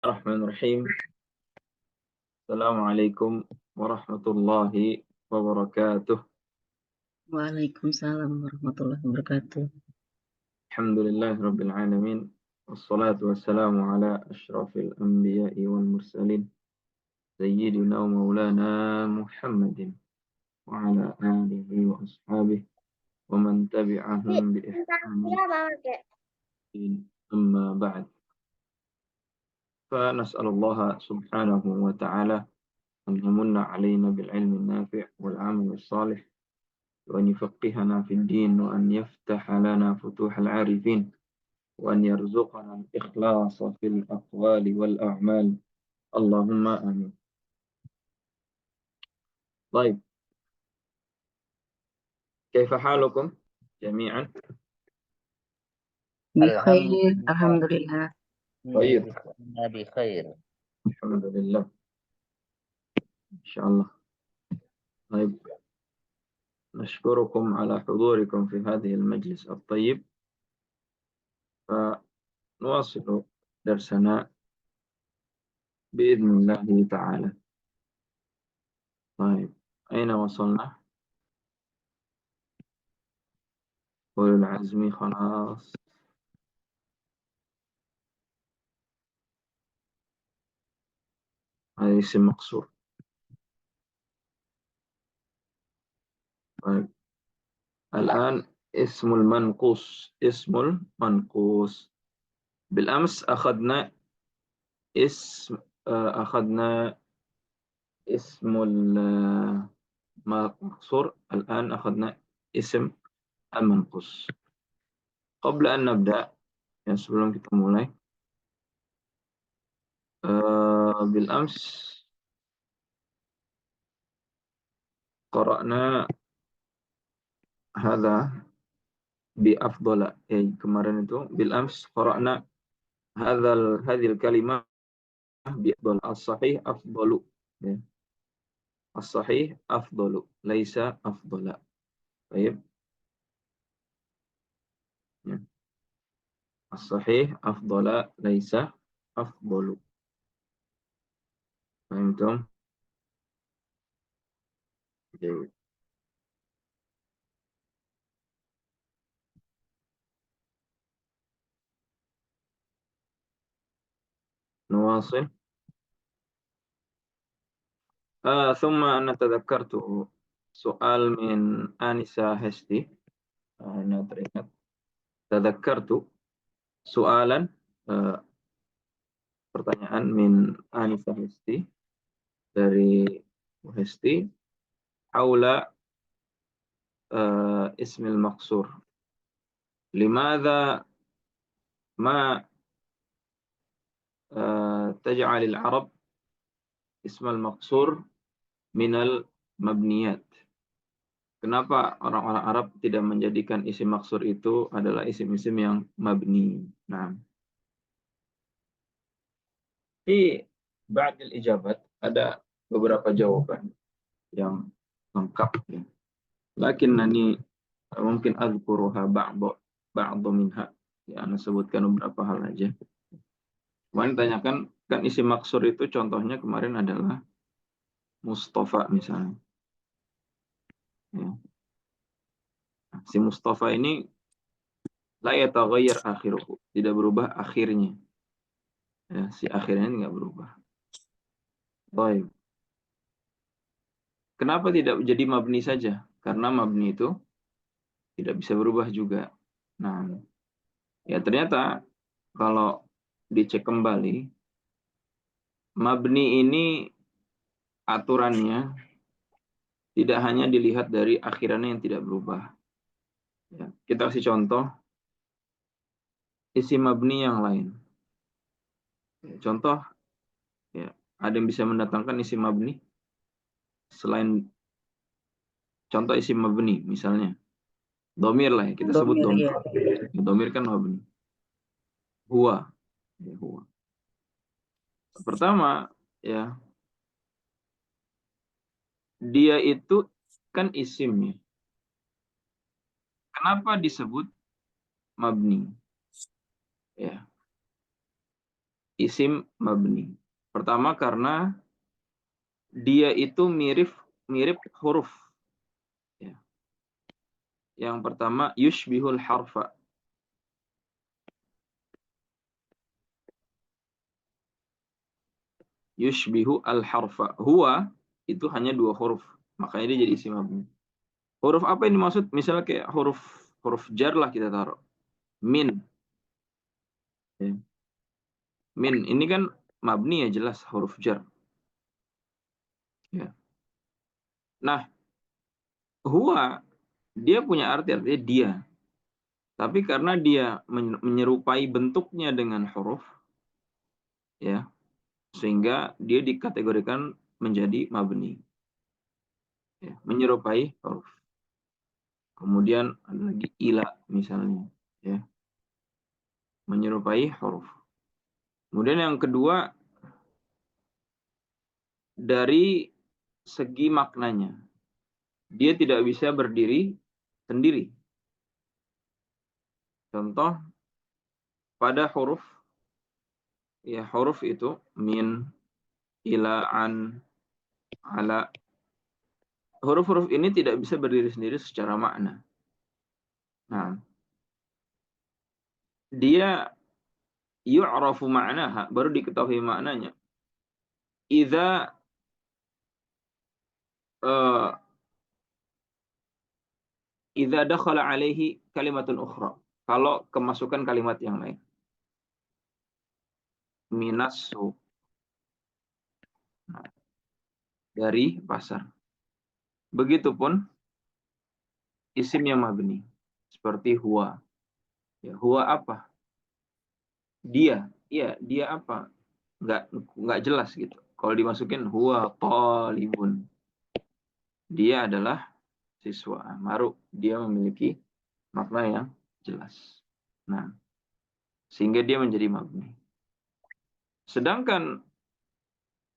Bismillahirrahmanirrahim. Assalamualaikum warahmatullahi wabarakatuh. Waalaikumsalam warahmatullahi wabarakatuh. Alhamdulillahirabbil alamin. Wassalatu wassalamu ala asyrafil anbiya'i wal mursalin sayyidina wa maulana Muhammadin wa ala alihi wa ashabihi wa man tabi'ahum bi ihsanin amma ba'd. فنسأل الله سبحانه وتعالى أن يمن علينا بالعلم النافع والعمل الصالح وأن يفقهنا في الدين وأن يفتح لنا فتوح العارفين وأن يرزقنا الإخلاص في الأقوال والأعمال اللهم آمين. طيب، كيف حالكم جميعا؟ Bikhair, alhamdulillah. طيب، بخير. الحمد لله إن شاء الله. طيب، نشكركم على حضوركم في هذه المجلس الطيب، فنواصل درسنا بإذن الله تعالى. طيب، أين وصلنا؟ أولو العزم خلاص. هذا اسم مقصور. طيب، الآن اسم المنقوص. اسم المنقوص. بالأمس أخذنا اسم المقصور. الآن أخذنا اسم المنقوص. قبل أن نبدأ، sebelum kita mulai, بالأمس قرأنا هذا بأفضل. kemarin itu بالأمس قرأنا هذه الكلمة بأفضل. الصحيح أفضل. الصحيح أفضل ليس أفضل. طيب، الصحيح أفضل ليس أفضل. فهمتم؟ جيد. نواصل. ثم أنا تذكرت سؤال من آنسة هستي. أنا تذكرت سؤالا pertanyaan min Anissa Hesti dari Hesti حول اسم المقصور. لماذا ما تجعل العرب اسم المقصور من المبنيات؟ Kenapa orang-orang Arab tidak menjadikan isim maksur itu adalah isim-isim yang mabni? Nah, di ba'dil ijabat ada beberapa jawaban yang lengkap, ya. Lakinnani mungkin azkuruha ba'd minha. Ya, Anda sebutkan beberapa hal aja. Kemarin tanyakan, kan isim maksur itu contohnya kemarin adalah Mustafa misalnya. Ya. Si Mustafa ini la yataghayyar akhiruhu, tidak berubah akhirnya. Ya, si akhirnya nggak berubah. Baik. Kenapa tidak jadi mabni saja? Karena mabni itu tidak bisa berubah juga. Nah, ya ternyata kalau dicek kembali, mabni ini aturannya tidak hanya dilihat dari akhirannya yang tidak berubah. Ya, kita kasih contoh isim mabni yang lain. Ya, contoh, ya, ada yang bisa mendatangkan isim mabni selain contoh isim mabni, misalnya domir lah, ya, kita sebut domir. Ya. Domir kan mabni. Huwa. Ya, huwa. Pertama, ya, dia itu kan isimnya. Kenapa disebut mabni? Ya. isim mabni. Pertama karena dia itu mirip huruf. Ya. Yang pertama yushbihul harfa. Yushbihu al harfa. Huwa itu hanya 2 huruf. Makanya dia jadi isim mabni. Huruf apa yang dimaksud? Misalnya kayak huruf jar lah kita taruh. Min. Ya. Min ini kan mabni ya, jelas huruf jar. Ya. Nah, huwa dia punya arti, artinya dia. Tapi karena dia menyerupai bentuknya dengan huruf, ya, sehingga dia dikategorikan menjadi mabni. Ya, menyerupai huruf. Kemudian ada lagi ila misalnya, ya, menyerupai huruf. Kemudian yang kedua dari segi maknanya, dia tidak bisa berdiri sendiri. Contoh pada huruf, ya, huruf itu min, ila, an, ala. Huruf-huruf ini tidak bisa berdiri sendiri secara makna. Nah, dia yu'rafu ma'naha, baru diketahui maknanya. Idza uh, idza dakhala alaihi kalimatun ukhra. Kalau kemasukan kalimat yang lain. Minas suq. Nah, dari pasar. Begitupun isim yang mabni. Seperti huwa. Ya, huwa apa? Dia. Iya, dia apa? Enggak jelas gitu. Kalau dimasukin huwa talibun. Dia adalah siswa. Maru dia memiliki makna yang jelas. Nah, sehingga dia menjadi mabni. Sedangkan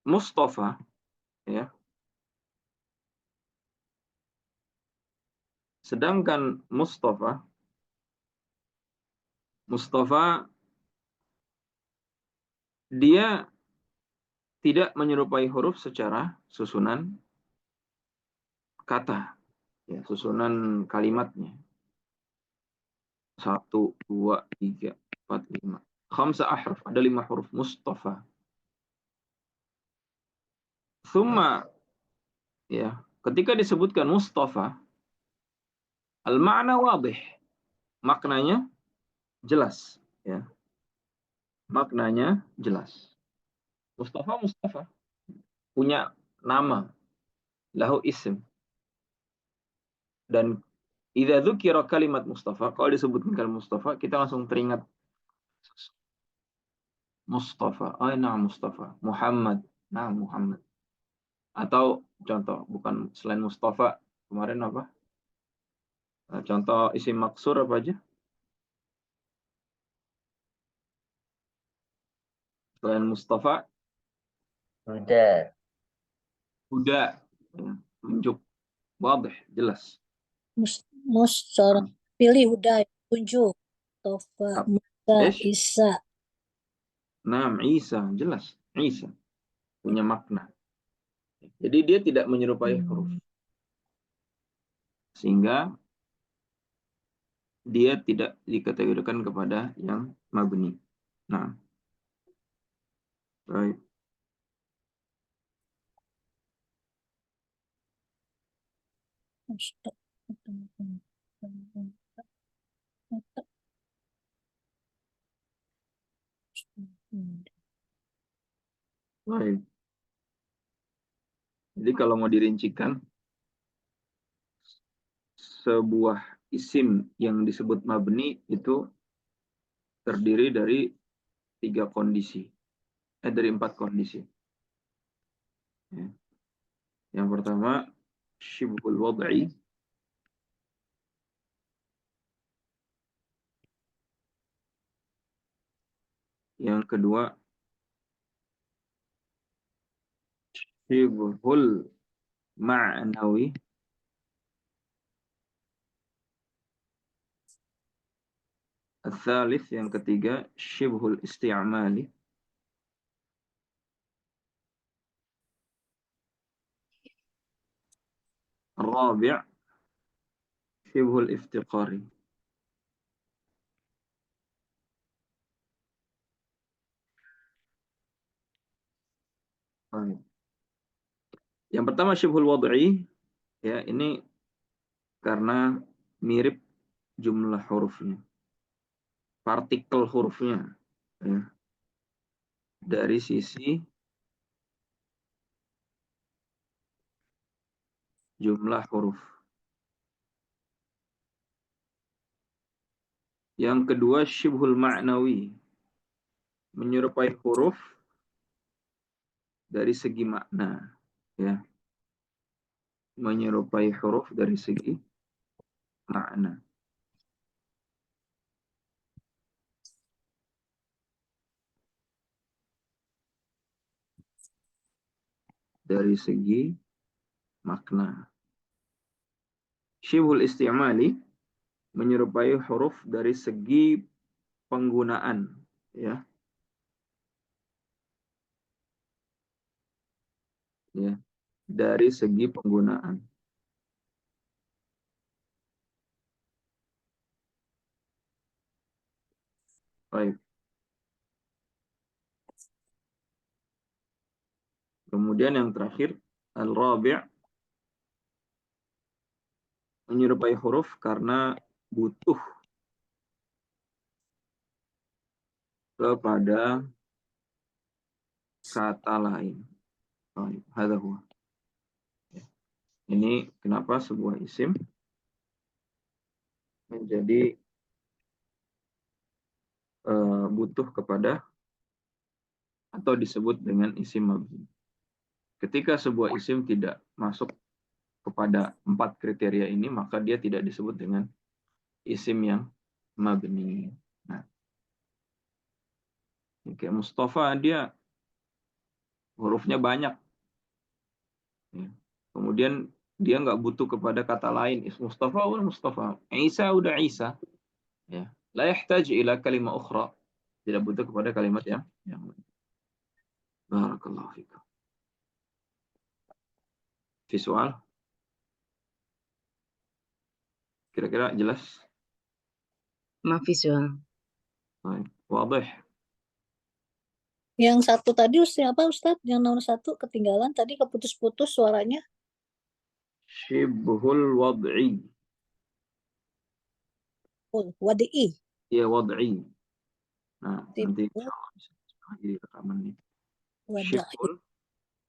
Mustafa, ya, sedangkan Mustafa dia tidak menyerupai huruf secara susunan kata, ya, susunan kalimatnya. 1, 2, 3, 4, 5. Khamsa ahruf, ada 5 huruf Mustafa. Thumma, ya, ketika disebutkan Mustafa, al-ma'na wadih. Maknanya jelas, ya. Maknanya jelas. Mustafa punya nama, lahu isim. Dan idza dzukira kalimat Mustafa, kalau disebutkan kalimat Mustafa, kita langsung teringat Mustafa. Oh, nah Mustafa. Muhammad. Nah, Muhammad. Atau contoh, bukan selain Mustafa, kemarin apa? Contoh isim maksur apa aja? Selain Mustafa, Huda. Huda. Ya, tunjuk. Wadih, jelas. Mustor. Pilih Huda, tunjuk. Tofa, Musa, Ish? Isa. Nah, Isa, jelas. Isa punya makna. Jadi dia tidak menyerupai huruf. Sehingga dia tidak dikategorikan kepada yang mabni. Nah, baik. Baik. Jadi kalau mau dirincikan, sebuah isim yang disebut mabni itu terdiri dari 3 kondisi. Dari 4 kondisi. Ya. Yang pertama, syibhul wad'i. Yang kedua, syibhul ma'nawi. Al-thalith, yang ketiga, syibhul isti'amali. الرابع شبه الافتقار. Yang pertama syibhul wad'i, ya ini karena mirip jumlah hurufnya, partikel hurufnya, ya, dari sisi jumlah huruf. Yang kedua syibhul ma'nawi, menyerupai huruf dari segi makna, ya, menyerupai huruf dari segi makna. Dari segi makna. Syibhul isti'mali, menyerupai huruf dari segi penggunaan, ya. Ya, dari segi penggunaan. Baik. Kemudian yang terakhir, al-rabi', menyerupai huruf karena butuh kepada kata lain. Baik, hadza huwa. Ini kenapa sebuah isim menjadi butuh kepada atau disebut dengan isim mabni. Ketika sebuah isim tidak masuk kepada 4 kriteria ini, maka dia tidak disebut dengan isim yang mabni. Nah, kayak Mustafa, dia hurufnya banyak. Ya. Kemudian dia nggak butuh kepada kata lain. Mustafa udah Mustafa. Isa udah Isa. Ya. La yahtaj ila kalimah ukhra. Tidak butuh kepada kalimat yang lain. Barakallahu fikum. Visual. Kira-kira jelas? Ma visual. Baik. Wadih. Yang satu tadi apa Ustadz? Yang nomor 1 ketinggalan tadi, keputus-putus suaranya. Syibhul wad'i. Oh, wadi'i. Ya, wad'i. Nah, nanti Sibuk insyaallah bisa lagi rekaman nih. wada'i. Syibhul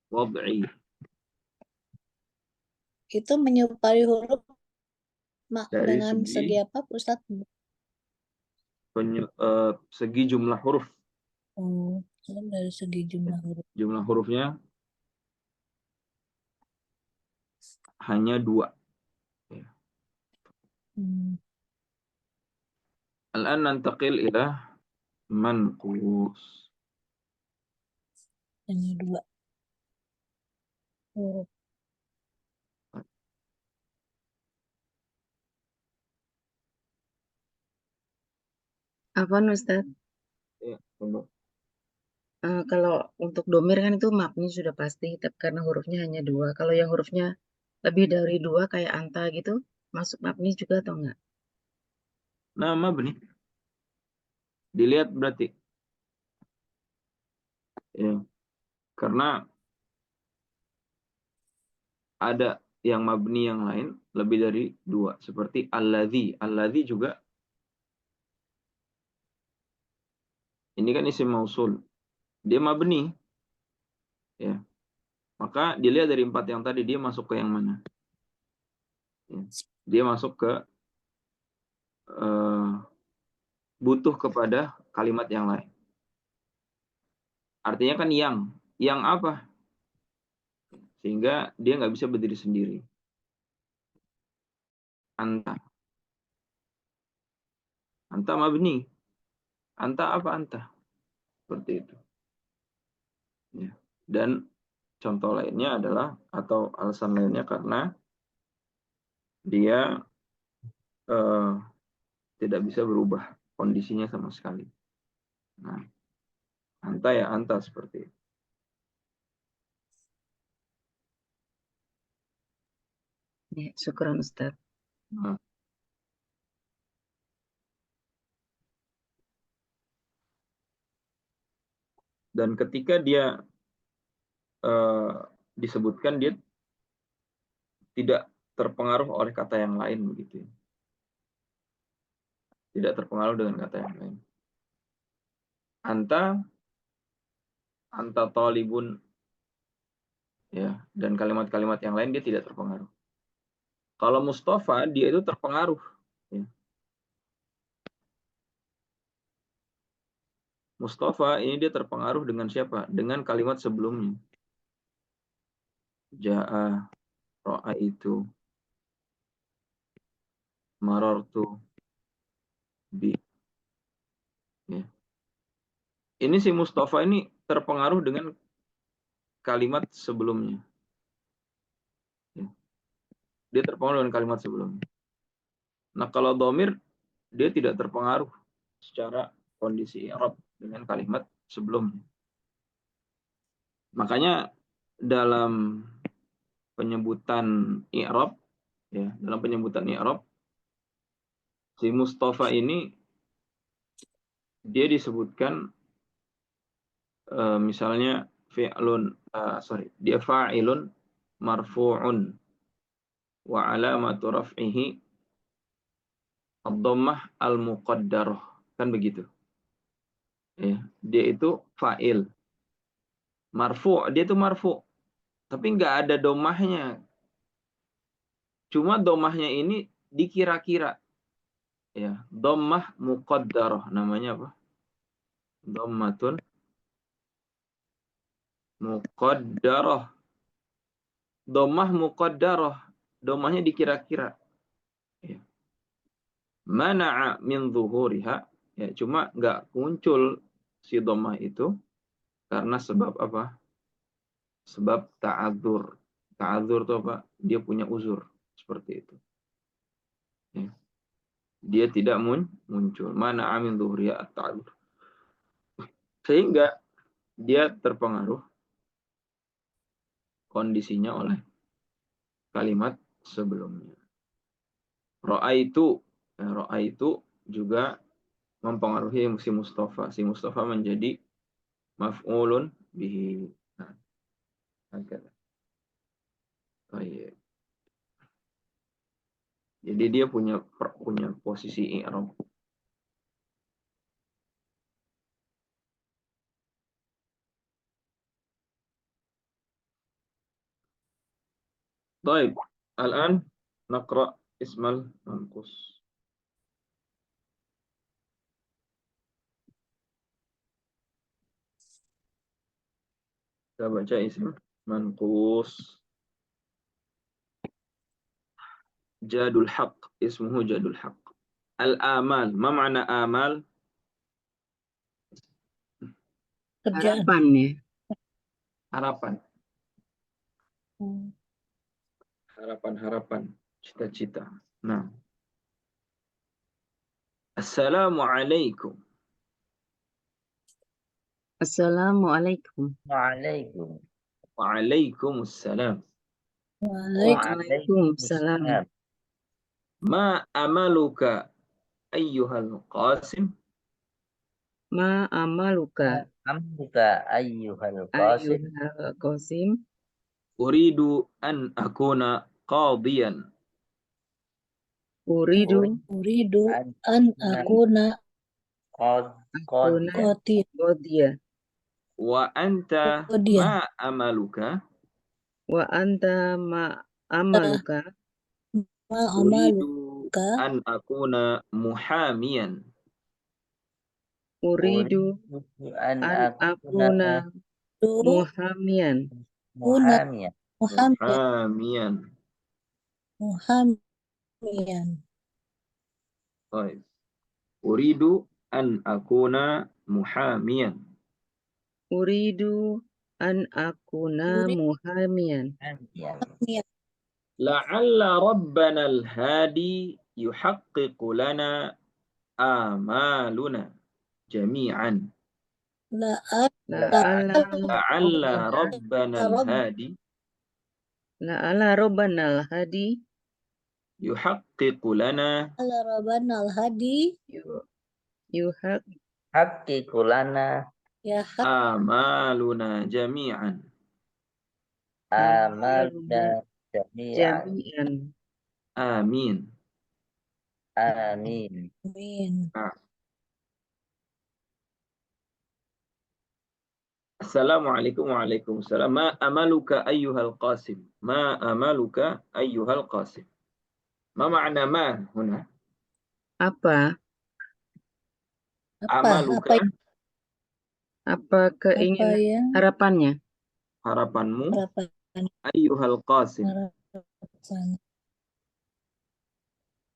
wad'i. Itu menyerupai huruf Dari dengan segi apa Ustadz? segi jumlah huruf. Oh, dari segi jumlah huruf. Jumlah hurufnya hanya 2. Ya. Al-an nantaqil ila manqus. Hanya 2 huruf. Apa Ustaz? Ya, tunggu. Kalau untuk domir kan itu mabni sudah pasti, tapi karena hurufnya hanya 2. Kalau yang hurufnya lebih dari 2 kayak anta gitu, masuk mabni juga atau enggak? Nah, mabni. Dilihat berarti. Ya. Karena ada yang mabni yang lain lebih dari 2. Seperti alladzi. Alladzi juga. Ini kan isim mausul. Dia mabni. Ya. Maka dilihat dari 4 yang tadi, dia masuk ke yang mana? Ya. Dia masuk ke butuh kepada kalimat yang lain. Artinya kan yang apa? Sehingga dia nggak bisa berdiri sendiri. Anta. Anta mabni. Anta apa anta? Seperti itu. Ya. Dan contoh lainnya adalah, atau alasan lainnya karena dia tidak bisa berubah kondisinya sama sekali. Nah, anta ya anta seperti itu. Ya, syukran Ustaz. Nah, dan ketika dia disebutkan, dia tidak terpengaruh oleh kata yang lain begitu ya. Tidak terpengaruh dengan kata yang lain. Anta talibun ya, dan kalimat-kalimat yang lain dia tidak terpengaruh. Kalau Mustafa dia itu terpengaruh ya. Mustafa ini dia terpengaruh dengan siapa? Dengan kalimat sebelumnya. Ja'a, ra'aitu, marartu, bi. Ya. Ini si Mustafa ini terpengaruh dengan kalimat sebelumnya. Ya. Dia terpengaruh dengan kalimat sebelumnya. Nah, kalau dhamir dia tidak terpengaruh secara kondisi i'rab dengan kalimat sebelumnya. Makanya dalam penyebutan i'rab ya, dalam penyebutan i'rab si Mustafa ini dia disebutkan misalnya dia fa'ilun marfu'un wa alamatu raf'ihi ad-dhammah al-muqaddarah, kan begitu ya. Dia itu fa'il marfu', dia itu marfu' tapi nggak ada dhammahnya, cuma dhammahnya ini dikira-kira ya, dhammah muqaddarah, namanya apa, dhammatun muqaddarah, dhammah muqaddarah, dhammahnya dikira-kira ya. Mana'a min zuhuriha ya, cuma nggak muncul si dhammah itu karena sebab apa? Sebab ta'adzur. Ta'adzur itu apa? Dia punya uzur seperti itu ya. Dia tidak muncul. Mana'a min zuhuriha at-ta'adzur, sehingga dia terpengaruh kondisinya oleh kalimat sebelumnya. Ra'aitu, ra'aitu juga mempengaruhi si Mustafa. Si Mustafa menjadi maf'ulun bihi. Nah, agak. Baik. Jadi dia punya posisi i'rab. Baik. Al-an naqra ismal manqus. Kita baca ism manqus. Jadul haq, ismuhu jadul haq. Al-amal, ma ma'na amal? Kerjaan. Harapan ya. Harapan. Hmm. Harapan-harapan, cita-cita. Nah. Assalamualaikum. Assalamualaikum. Waalaikum. Waalaikumsalam. Waalaikumsalam. Ma amaluka ayyuhal qasim? Ma amaluka Amruka ayyuhal qasim. ayyuhal qasim? Uridu an akuna qadiyan. Uridu an akuna akuna qadiya. Wa anta qadiyan. ma amaluka? Wa anta ma amaluka? Ma Uridu amaluka an akuna muhamiyan. Uridu an an akuna muhamiyan. muhamiyan. Muhamiyan. muhamiyan. Baik. Uridu an akuna muhamiyan. Uridu an akuna muhamiyan. La'alla rabbana al-hadi yuhaqqiqu lana amaluna jami'an. La'alla rabbana al-hadi La'ala rabbana al-hadi yuhaqqiqu lana Ala Rabbana al-hadi. Yuhaq Haqiqu lana Ya hak. amaluna jami'an. amalna jami'an. jami'an. Amin. Amin. Amin. Assalamualaikum waalaikumsalam. Ma amaluka ayyuhal qasim. Ma amaluka ayyuhal qasim. Ma ma'na ma huna? Apa? Amaluka, Apa Apa keinginan yang harapannya? harapanmu, harapan ayyuhal qasim. harapan.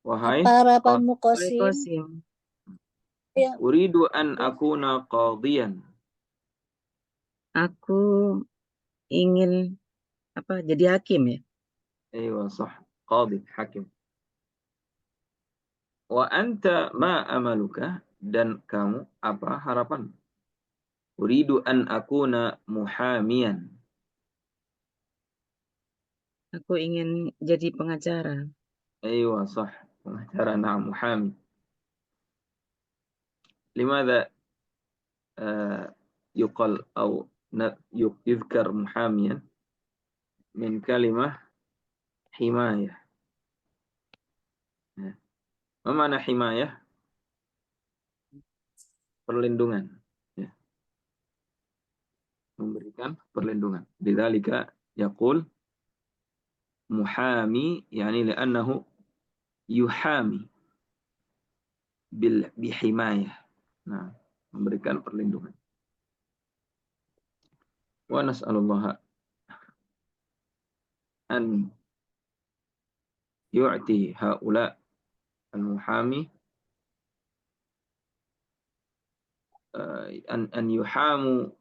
Wahai Apa harapanmu Wahai Qasim? Qasim, Ya, uridu an akuna qadiyan. aku ingin jadi hakim ya. Aywa sah. Qadi, hakim. Wa anta ma amaluka, dan kamu apa harapan? Uridu an akuna muhamiyan. Aku ingin jadi pengacara. Aywa sah. Pengacara, na'am, muhami. Limadha يقال أو يذكر محاميا من كلمة حماية. ما معنى حماية? Perlindungan. Ya. Memberikan perlindungan. Lidzalika yaqul muhami, yani li'annahu yuhami bihimayah. Nah, memberikan perlindungan. Wa nas'alullaha an yu'ti haula al-muhami an yuhamu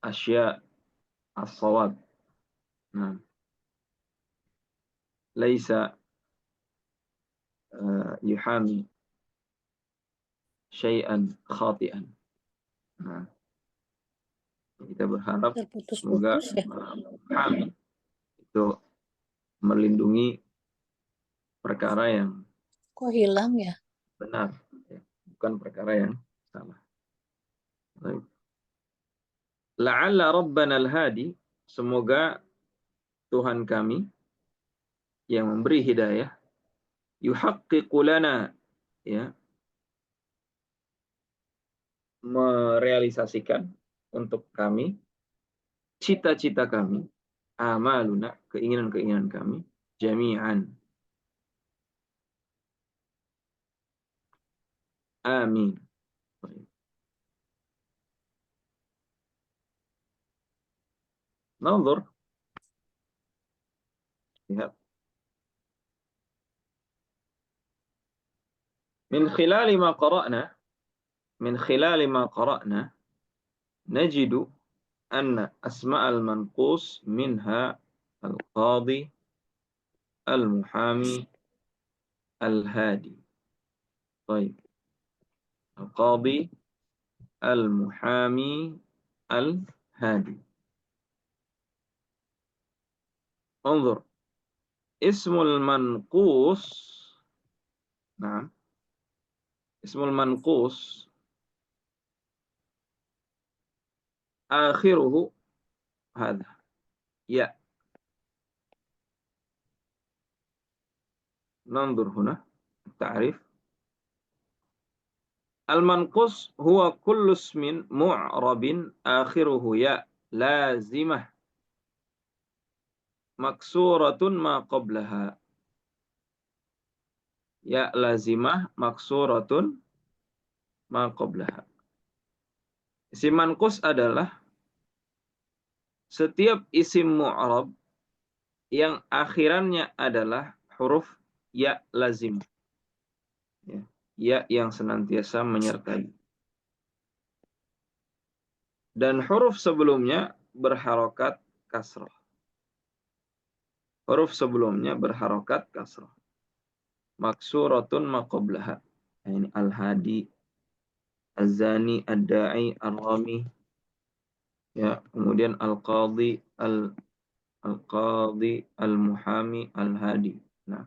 أشياء الصواب. نعم. ليس يحامي شيئا خاطئا. Nah, kita berharap semoga terputus-putus ya. muhami itu melindungi perkara yang Kok hilang ya? benar, bukan perkara yang salah. Baik. La'alla rabbana al-hadi, semoga Tuhan kami yang memberi hidayah, yuhaqqiqu lana, ya, merealisasikan untuk kami cita-cita kami, amaluna, keinginan-keinginan kami, jami'an. Amin. Nanzur. Lihat. من خلال ما قرأنا نجد أن أسماء المنقوص منها القاضي المحامي الهادي. طيب، القاضي المحامي الهادي. انظر، اسم المنقوص، نعم، اسم المنقوص آخره هذا يا. ننظر هنا التعريف. المنقوص هو كل اسم معرب آخره يا لازمة مكسورة ما قبلها. يا لازمة مكسورة ما قبلها. Isim manqus adalah setiap isim mu'rab yang akhirannya adalah huruf ya lazim. Ya yang senantiasa menyertai. Dan huruf sebelumnya berharokat kasrah. Huruf sebelumnya berharokat kasrah. Maksuratun maqablaha. Ini al-hadi, az-zani, ad-da'i, ar-rami. Ya, kemudian al-qadhi, al-qadhi, al-muhami, al-hadi. Nah,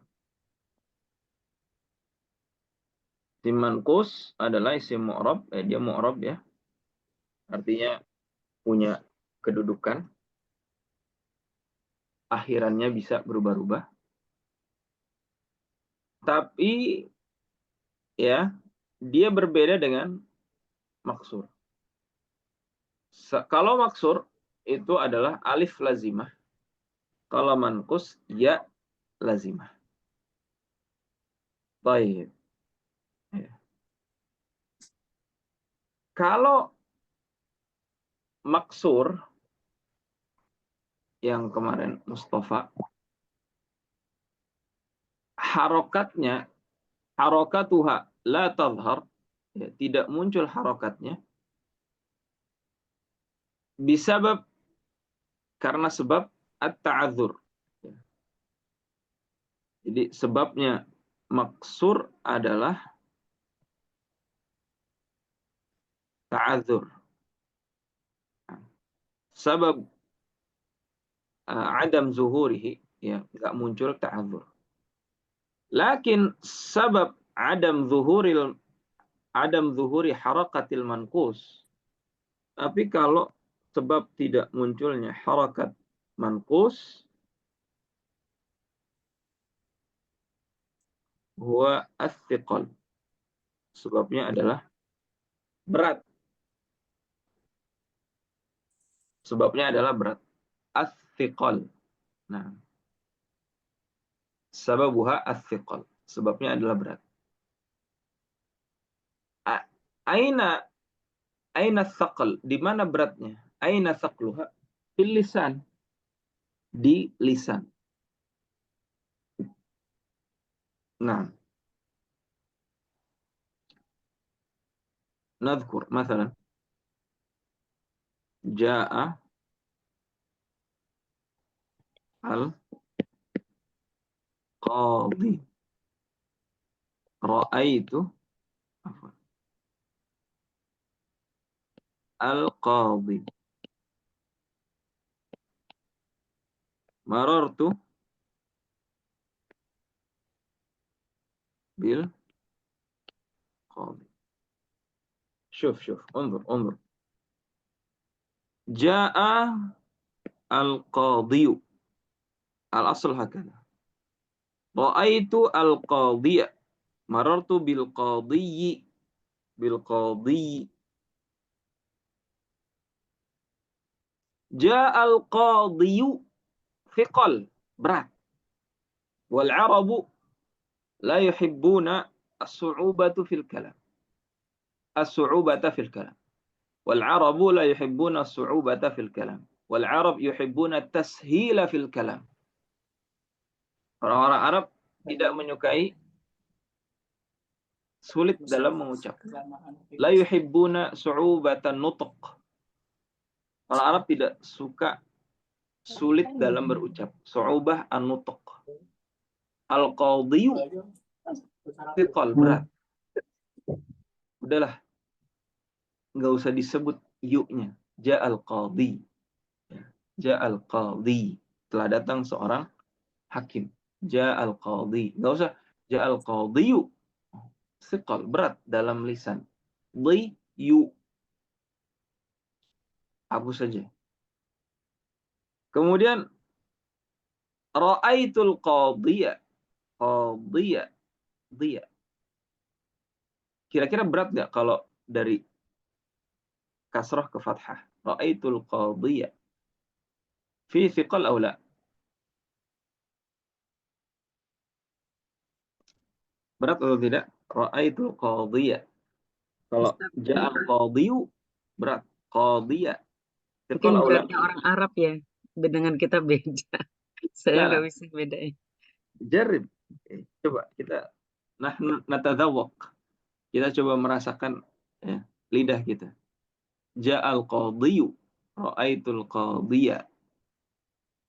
isim manqus adalah isim mu'rab, dia mu'rab ya. Artinya punya kedudukan, akhirannya bisa berubah-ubah. Tapi ya, dia berbeda dengan maksur. Kalau maksur itu adalah alif lazimah. Kalau manqus ya lazimah. Baik. Ya. Kalau maksur yang kemarin Mustafa, harokatnya, harokatuha la tadhar, ya, tidak muncul harokatnya, bisabab, karena sebab at-ta'adzur. Ya. Jadi sebabnya maksur adalah ta'adzur. Sebab adam zuhurihi, ya, nggak muncul ta'adzur. Lakin sebab adam zuhuri harakatil manqus. Tapi kalau sebab tidak munculnya harakat manqus, huwa as-thiqal. Sebabnya adalah berat. Sebabnya adalah berat. As-thiqal. Nah, sababuha as-thiqal. Sebabnya adalah berat. Aina thaqal, di mana beratnya? Aina thaqluha? Fil lisan. Di lisan. Nah, nadhkur مثلا جاء القاضي رأيت القاضي مررت بالقاضي. شوف انظر جاء القاضي، الأصل هكذا. رأيت القاضي، مررت بالقاضي. جاء القاضي ثقل، berat. والعرب لا يحبون الصعوبة في الكلام. والعرب لا يحبون الصعوبة في الكلام. والعرب يحبون التسهيل في الكلام. Orang-orang Arab tidak menyukai sulit dalam mengucap. La yuhibbuna su'ubatan nutq. Orang Arab tidak suka sulit dalam berucap. Su'ubah an-nutq. Al-qadhiyu thiqal, berat. Udahlah, nggak usah disebut yu-nya. Ja'al qadhi. Ja'al qadhi. Telah datang seorang hakim. Ja'al qadhi. Nggak usah. Ja'al qadhiyu. Thiqal, berat dalam lisan. Yu. Hapus saja. Kemudian ra'aitul qadhiya. Qadhiya. Kira-kira berat nggak kalau dari kasrah ke fathah? Ra'aitul qadhiya. Fi thiqal aw la? Berat atau tidak? Ra'aitul qadhiya. Kalau ja'al qadhiyu berat. Qadhiya. Mungkin Thiqal aw la? beratnya orang Arab ya, dengan kita beda. Saya nggak bisa bedain. Jarib. Coba kita natadzawwaq. Kita coba merasakan ya, lidah kita. Ja'al qadhiyu. Ra'aitul qadhiya.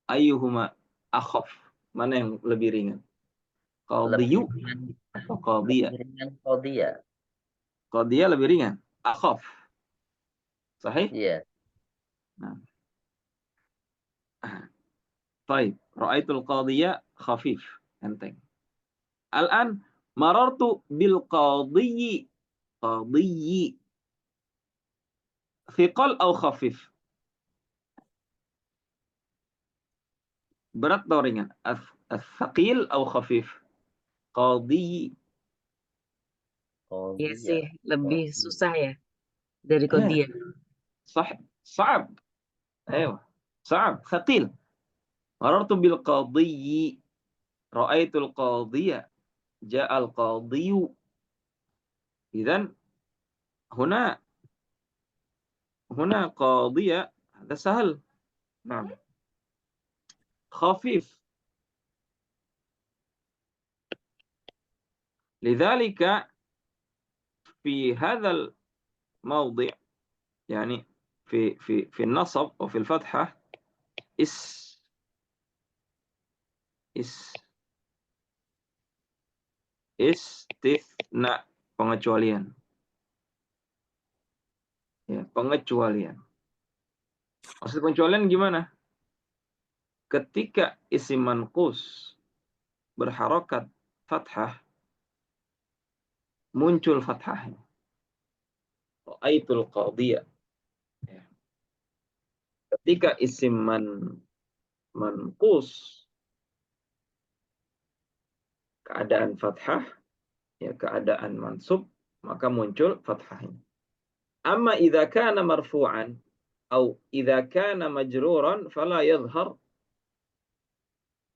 Ayyuhuma akhaf? Mana yang lebih ringan? Qadhiyu atau qadhiya? Qadhiya lebih ringan. Akhaf. Sahih? Iya. Nah. طيب ra'aitul qadiyya khafif, enteng. Al-an marartu bil qadiyyi. Qadiyyi thiqal atau khafif? Berat atau ringan? Ats-tsaqil atau khafif? Qadiyyi. Iya Qadiyya. sih, lebih susah ya dari Qadiyah. صح صعب. ايوه صعب ثقيل. مررت بالقاضي، رأيت القاضية، جاء القاضي. إذن هنا قاضية، هذا سهل. نعم. خفيف. لذلك في هذا الموضع، يعني في النصب وفي الفتحة اس istisna, pengecualian. Ya, pengecualian. Maksud pengecualian gimana? Ketika isim manqus berharokat fathah, muncul fathahnya. Ra'aitul qadiyah. Ya. Ketika isim manqus keadaan fathah, ya keadaan mansub, maka muncul fathahnya. Amma idza kana marfu'an atau idza kana majruran fala yadhhar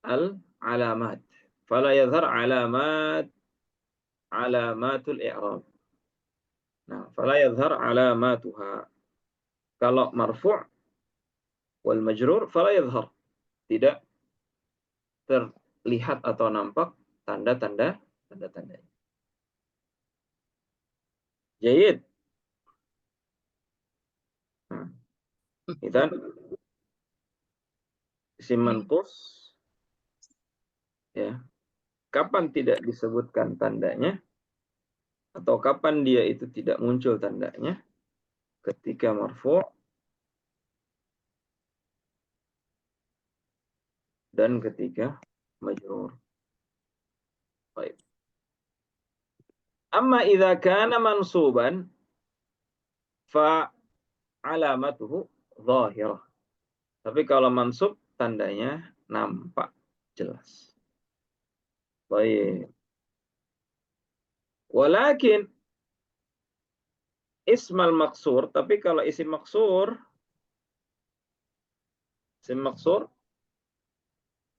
al-alamat. Fala yadhhar alamatul i'rab. Nah, fala yadhhar alamatuha. Kalau marfu' wal majrur fala yadhhar. Tidak terlihat atau nampak tanda-tandanya. Jayid. Nah, idan isim manqus, ya, kapan tidak disebutkan tandanya atau kapan dia itu tidak muncul tandanya? Ketika marfu' dan ketika majrur. Baik. Amma idza kana mansuban fa alamatuhu zahirah. Tapi kalau mansub tandanya nampak jelas. Baik. Walakin ismal maksur, tapi kalau isim maksur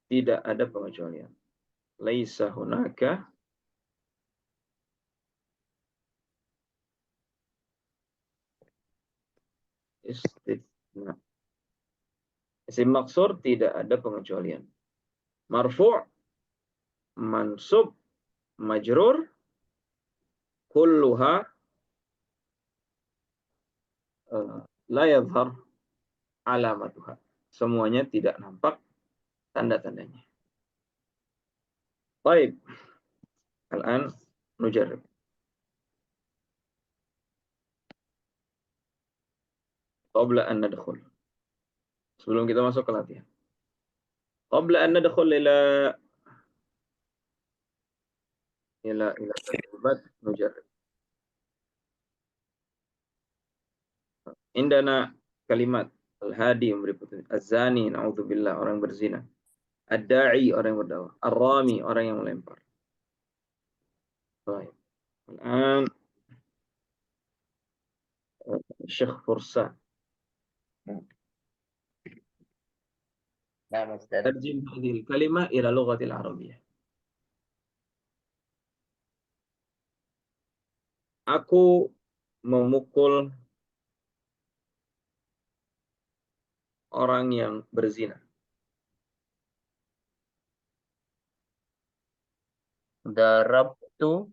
tidak ada pengecualian. Laisa hunaka istitsna. Isim maksur tidak ada pengecualian. Marfu', mansub, majrur, kulluha la yadhhar alamatuha. Semuanya tidak nampak tanda-tandanya. Baik. Al-an nujarrib. Qabla an nadkhul. Sebelum kita masuk ke latihan. Qabla an nadkhul ila tadribat nujarrib. Indana kalimat al-hadi memberi petunjuk. Az-zani, na'udzubillah, orang berzina. Ad-da'i, orang yang berdakwah. Ar-rami, orang yang melempar. Baik. Al-an Syekh Fursan. Nah, Ustaz. Tarjim hadhil kalimah ila lughatil arabiyyah. Aku memukul orang yang berzina. Darabtu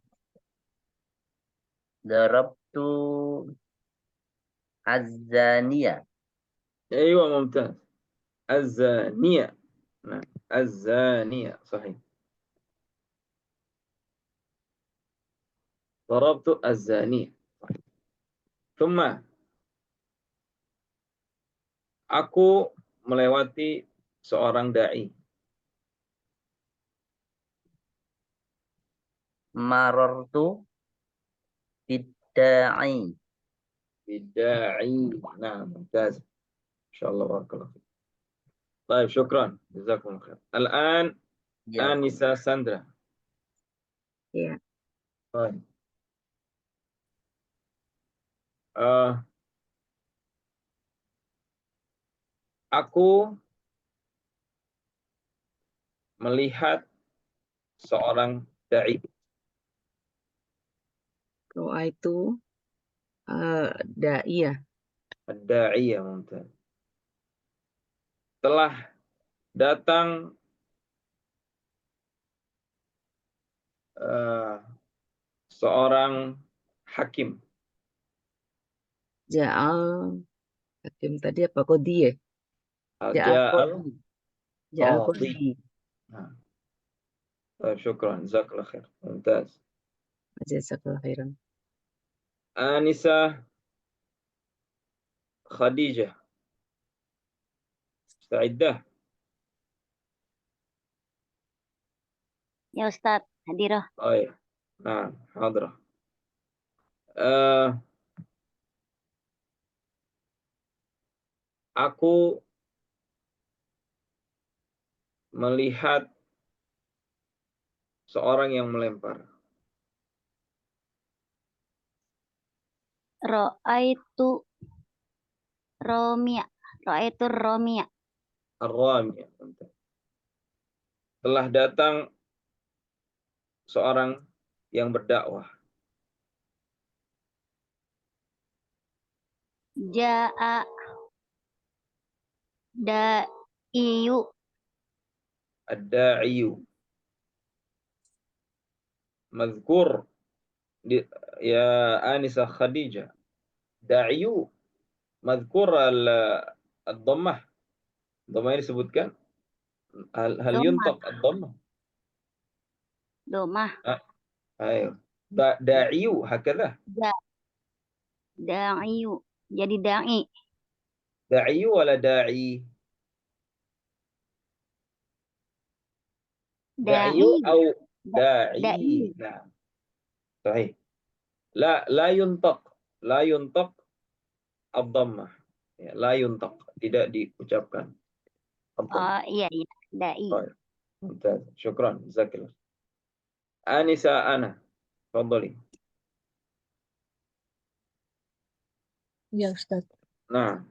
az-zaniyah. Aywa, mumtaz. Az-zaniyah. Nah, az-zaniyah, sahih. Darabtu az-zaniyah. Thumma aku melewati seorang da'i. marortu bidda'i. Bidda'i. Nah, mumtaz. Insyaallah barakallahu fiik. Baik, syukran. Jazakumullah khair. Al-an Ya. Anissa Sandra. Ya. Baik. Eh, aku melihat seorang dai. Doa itu dai ya. Dai ya mumtaz. Telah datang seorang hakim. Ja'al hakim tadi apa kodi ya? Ja'al Ja'al kodi. Ja'al qadi. kodi. Nah, baik, syukran. Jazakallah khair. Mumtaz. Jazakallah khairan. Anissa Khadijah. Musta'iddah. Ya Ustadz, hadirah. Baik. Nah, hadrah. Eh, aku melihat seorang yang melempar. Ro'aitu Romia. Ro'aitu Romia. Ar-Rami. Telah datang seorang yang berdakwah. Ja'a da'iyu. Ad-da'iyu. Mazkur ya Anissa Khadijah. Da'iyu. Mazkur al-dhammah. Dhammah ini disebutkan. Hal Domah. yuntaq ad-dhammah. Domah. Ayo. Da'iyu. Hakadha. Da'iyu. Jadi da'i. Da'iyu wala da'i? Da'iyu Da'i. atau da'i. Da'i. Nah, sahih. La yuntaq. La yuntaq ad-dhammah. Ya, la yuntaq. Tidak diucapkan. Oh iya, iya. Da'i. Baik. Mumtaz. Syukran. Jazakallah. Anissa Ana. Fadhali. Ya Ustaz. Nah,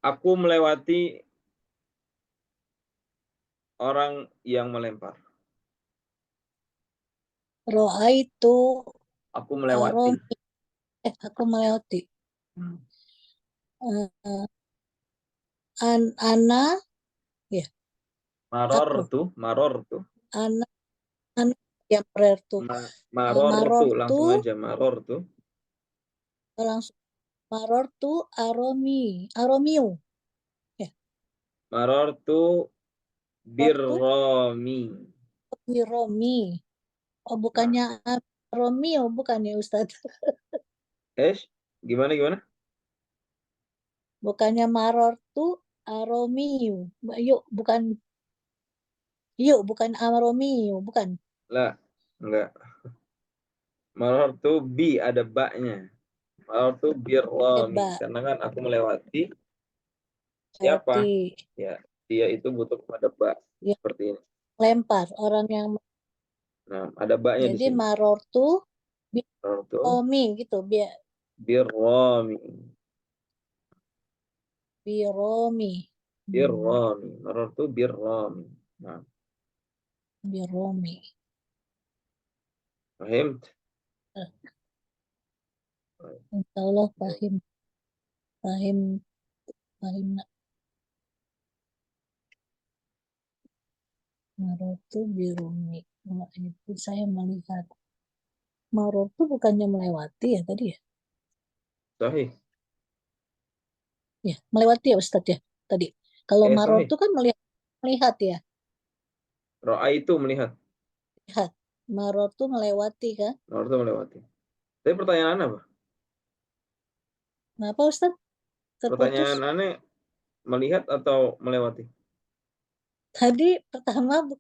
aku melewati orang yang melempar. Ro'aitu Aku melewati. Romi. Aku melewati. Ana ya. Marortu. Ana yang berarti Marortu. Langsung aja. Marortu. langsung marortu aromiu ya. Marortu birromi. Biromi. Oh bukannya Romeo bukan ya Ustaz? Gimana? Bukannya marortu aromiu. Bukan aromiu, bukan. Lah, enggak. Marortu bi ada baknya. Marortu birromi. Karena kan aku melewati siapa? Ya, dia itu butuh kepada bak. Ya. Seperti ini. Lempar orang yang. Nah, ada baknya di Jadi sini. marortu Marortu biromi gitu. birromi. Biromi. Birromi. Marortu birromi. Nah, Biromi. fahimt? Insya Allah paham. Marotu birumi. Itu saya melihat. Marotu bukannya melewati ya tadi ya? Sahih. Ya, melewati ya Ustadz ya tadi. Kalau marotu Sahih. kan melihat ya. Ro'a itu melihat. Lihat. Marotu melewati kan? Marotu melewati. Tapi pertanyaan apa? Kenapa Ustadz? Terputus. Pertanyaan aneh melihat atau melewati? Tadi pertama Hah?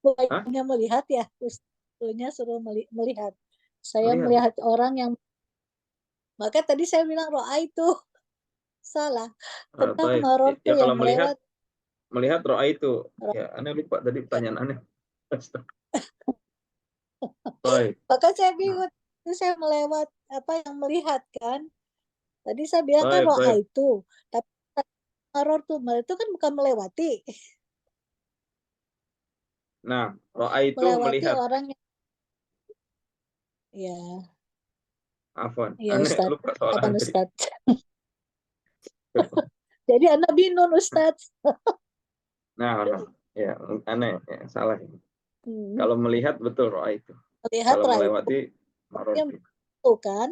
bukannya melihat ya, Ustaznya suruh melihat. Saya Melihat. melihat orang yang, maka tadi saya bilang roa itu salah. Tentang Baik. maror Ya tuh yang kalau melihat melewat. roa itu. Ya, aneh lupa tadi pertanyaan aneh. Baik. Maka saya Nah, bingung. Itu saya melewat apa yang melihat kan. Tadi saya bilang kan baik, roa baik. itu. Tapi maror itu kan bukan melewati. Nah, roa itu Melewati melihat. orang yang, ya, Afwan. ya Aneh Ustadz. lupa Apa soalnya tadi. Ustadz? Jadi anak bingung Ustadz. Nah. Ya, aneh. Ya, salah. Hmm. Kalau melihat betul roa itu. Melihat Kalau roa itu melewati maror. yang itu kan.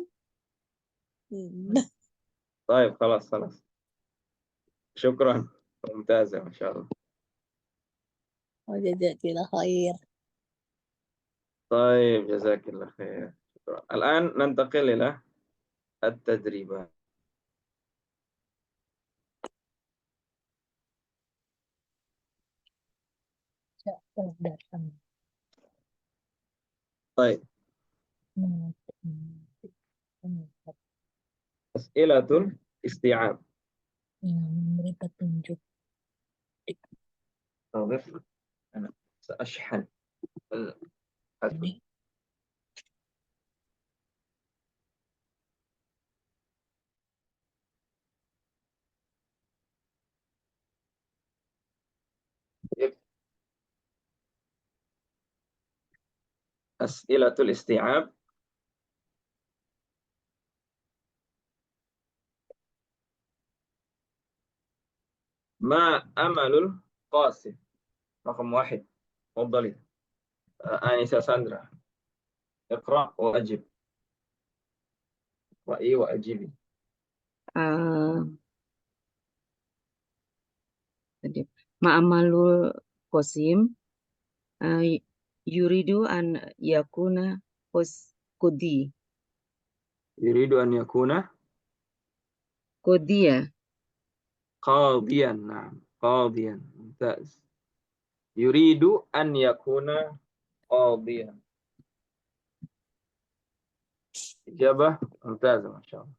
Baik, خلاص. Syukran. Mumtaz, Masya Allah. Jazakallah khair. طيب جزاك الله خير. شكرا. الآن ننتقل إلى التدريبات. طيب أسئلة استيعاب. Memberi petunjuk. أضف. أنا سأشحن الأسئلة. أسئلة الاستيعاب. ما أمل القاسم؟ رقم 1. تفضلي آنسة ساندرا. اقرأ وأجب. اقرأي وأجيبي. Tadi ma'amalul qasim yuridu an yakuna qudi. يريد أن يكون Qodiya. قاضيا. نعم، قاضيا. ممتاز. يريد أن يكون قاضيا. إجابة ممتازة ما شاء الله.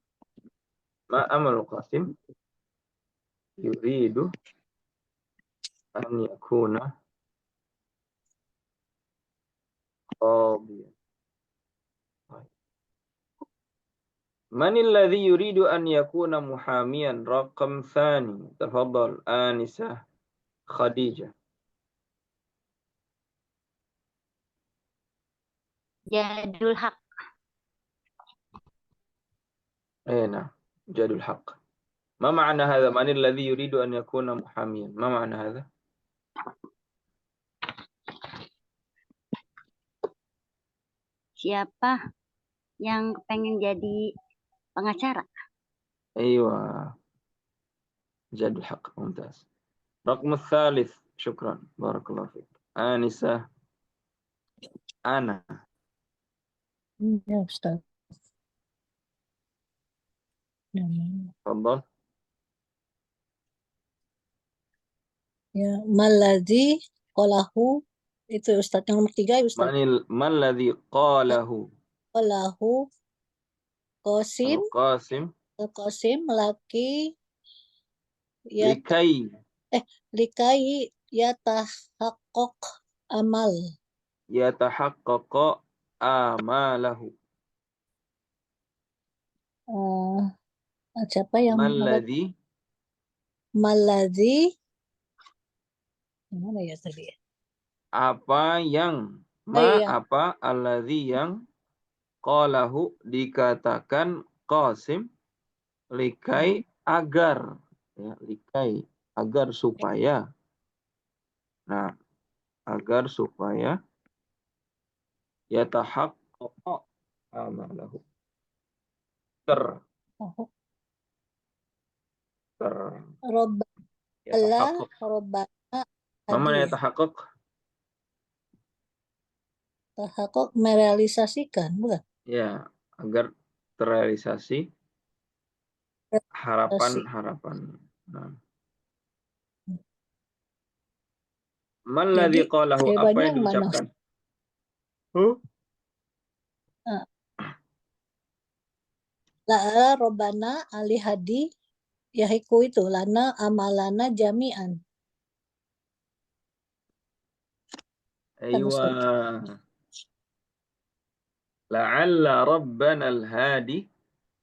ما أمل القاسم؟ يريد أن يكون قاضيا. من الذي يريد أن يكون محاميا؟ رقم 2. تفضل آنسة خديجة. Jadul haq. نعم، جاد الحق. ما معنى هذا؟ من الذي يريد أن يكون محاميا؟ ما معنى هذا؟ Siapa yang pengen jadi pengacara? أيوة، جاد الحق. ممتاز. رقم 3. شكرا، بارك الله فيك. آنسة أنا. Ya Ustaz. تفضل. Ya, maladzi qalahu itu Ustaz yang nomor 3 ya Ustaz. ما الذي قاله Qalahu Qasim القاسم laki ya لكي yatahaqqaq amal. يتحقق آماله؟ Siapa yang ما الذي maladzi gimana ya tadi? apa yang Iya. apa alladzi yang qalahu dikatakan Qasim likai agar, ya, likai agar supaya. Nah, agar supaya yatahaqqaqa amalahu. Robbana Ma mana tadi ya. yatahaqqaq? Tahaqqaq merealisasikan, bukan? Ya, agar terrealisasi harapan-harapan. Nah. Malladzi Jadi qalahu, apa hewannya yang yang mana? diucapkan? Huh? Ah, La Robana Ali Hadi Yahiku itu lana amalana jami'an. Kan Aywa. Ustaz? La'alla rabbana al-hadi.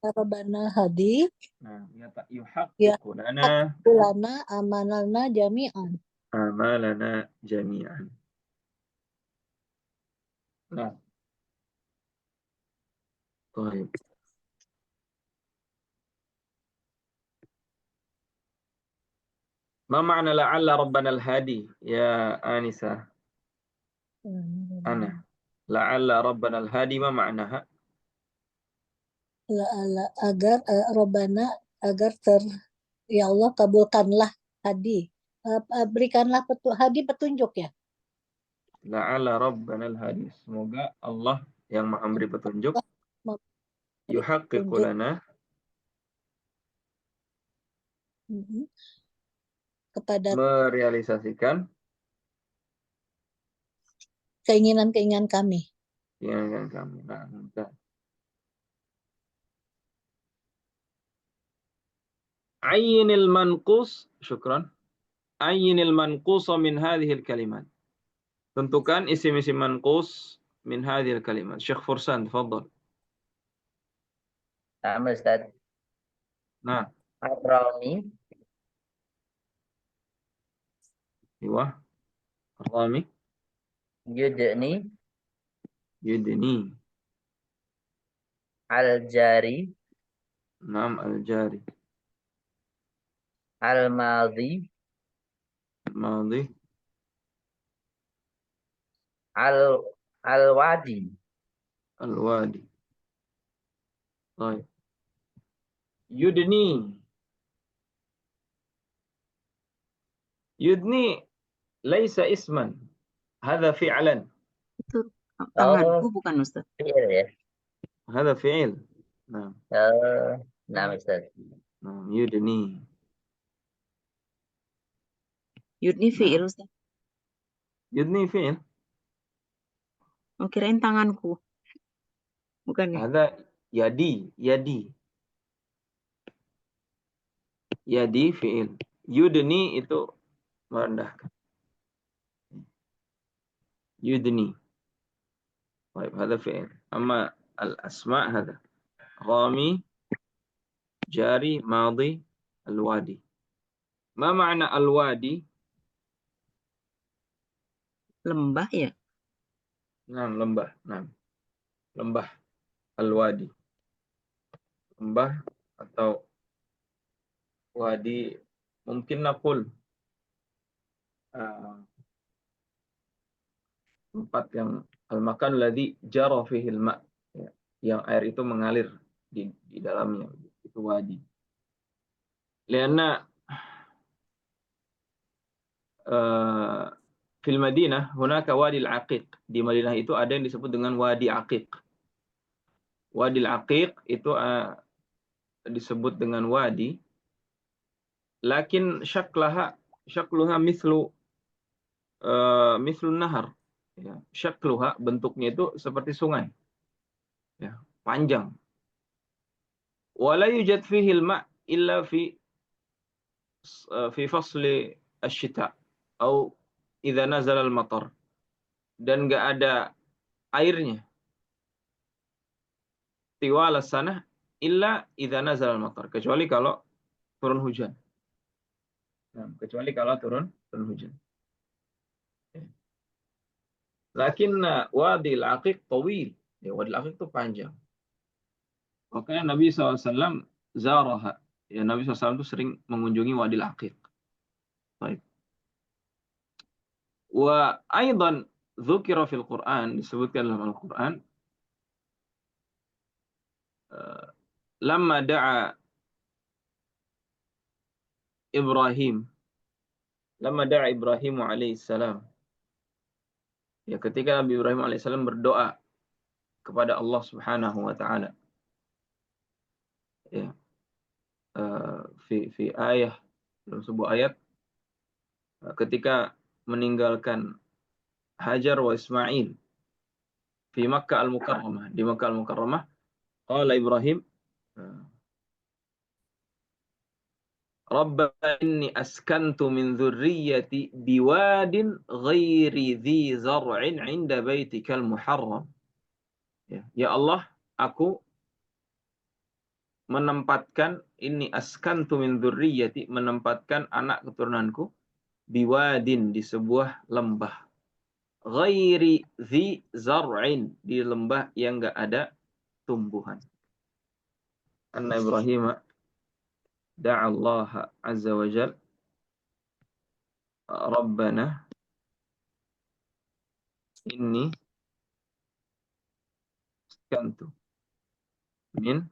Robana Hadi Nah, ya yuhaqqiqu lana lana amalana jami'an. amalana jami'an. Nah, baik. Ma ma'na la'alla rabbana al-hadi ya Anisa? Ana. La'alla rabbana al-hadi ma ma'naha? Agar Robana agar ya Allah kabulkanlah Hadi. Berikanlah Hadi petunjuk ya. La'alla rabbana al-hadi. Semoga Allah yang Maha memberi petunjuk yuhaqqiqu Petunjuk. lana Kepada merealisasikan keinginan-keinginan kami. keinginan kami. Nah, entah. Ayyinil manqus, syukran. Ayyinil manqusa min hadhil kalimat. Tentukan isim-isim manqus min hadhil kalimat. Syekh Fursan, tafadhal. Sama Ustaz. Nah, Ar-Rami, Iwah. Rami. Yudni, Yudni. Al-Jari, Naam al-jari. Al-Madhi, Madi. Al-Wadi. Al-wadi. Baik. Yudni. Yudni laisa isman. Hadha fi'lan. Itu tanganku Oh, bukan Ustaz. fi'il ya. Hadha fi'il. Nah, Oh, nama Ustaz. nah, yudni. Yudni fi'il Nah, Ustaz. yudni fi'il. Oh, kirain tanganku. Bukan ya? Hadha yadi. Yadi. Yadi fi'il. Yudni itu merendahkan. Yudni. Baik, hadha fi'il. Amma al-asma' hadha. Rami, jari, madi, al-wadi. Ma ma'na al-wadi? Lembah ya? Nah, lembah. Nah, lembah. Al-wadi. Lembah atau wadi. Mungkin nakul tempat yang al-makan ladzi jara fihi al-ma'. Ya, yang air itu mengalir di dalamnya. Itu wadi. Karena fil Madinah hunaka wadi al-aqiq. Di Madinah itu ada yang disebut dengan wadi aqiq. Wadi al-aqiq itu disebut dengan wadi, lakin syakluha mislu nahar. Ya, syakluha bentuknya itu seperti sungai. Ya, panjang. Wala yujad fihi al-ma' illa fi fasli asy-syita atau idza nazala al-matar. Dan enggak ada airnya tiwala sanah illa idza nazala al-matar, kecuali kalau turun hujan. Nah, kecuali kalau turun hujan. Lakin wadi al-aqiq tawil. Ya, wadi al-aqiq itu panjang. Makanya Nabi SAW zaraha. Ya, Nabi SAW itu sering mengunjungi wadi al-aqiq. Baik. Wa aidan dzukira fil Quran, disebutkan dalam Al-Quran, lamma da'a Ibrahim, lamma da'a Ibrahim alaihissalam. Ya, ketika Nabi Ibrahim alaihissalam berdoa kepada Allah Subhanahu wa taala. Ya, fi ayah, dalam sebuah ayat, ketika meninggalkan Hajar wa Ismail di Makkah Al-Mukarramah. Di Makkah Al-Mukarramah, qala Ibrahim, Rabbana inni askantu min dzurriyyati biwadin ghairi dzi zar'in 'inda baitikal muharram. Ya Allah, aku menempatkan ini askantu min dzurriyyati, menempatkan anak keturunanku biwadin, di sebuah lembah, ghairi dzi zar'in, di lembah yang enggak ada tumbuhan. Anna Ibrahim da'a Allah azza wa jalla Rabbana inni askantu min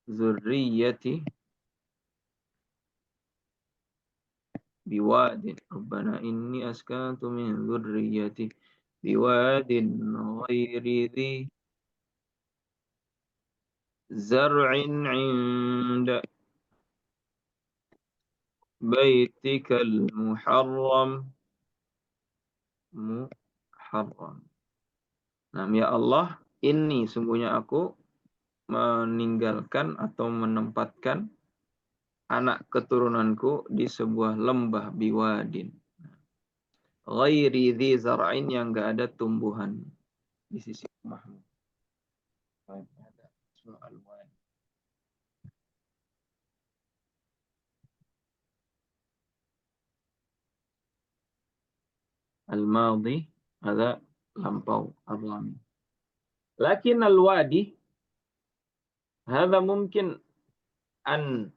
dzurriyyati biwadin. Rabbana inni askantu min dzurriyyati biwadin ghairi dzi zar'in 'inda baitikal muharram. Nah, ya Allah, ini sungguhnya aku meninggalkan atau menempatkan anak keturunanku di sebuah lembah biwadin ghairi dzi zar'in, yang enggak ada tumbuhan di sisi Mahmud. Al-madhi ada lampau al-rami. Lakin al-wadi hadha mungkin an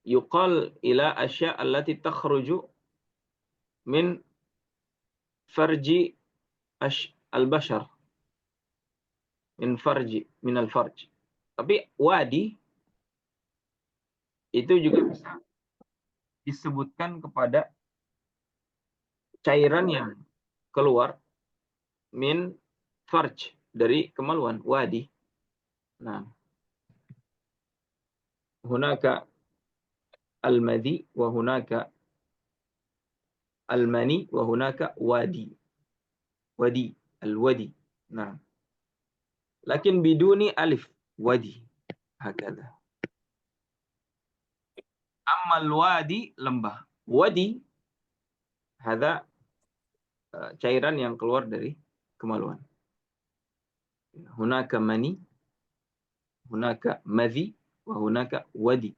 yuqal ila asya' allati takhruju min farji al-bashar, min al-farj. Tapi wadi itu juga bisa disebutkan kepada cairan yang keluar min farj, dari kemaluan, wadi. Nah, hunaka al-madhi wa hunaka al-mani wa hunaka wadi. Wadi, al-wadi. Nah, lakin biduni alif, wadi. Hakada. Amma al-wadi, lembah. Wadi hadha cairan yang keluar dari kemaluan. Hunaka mani, hunaka madhi, wa hunaka wadi.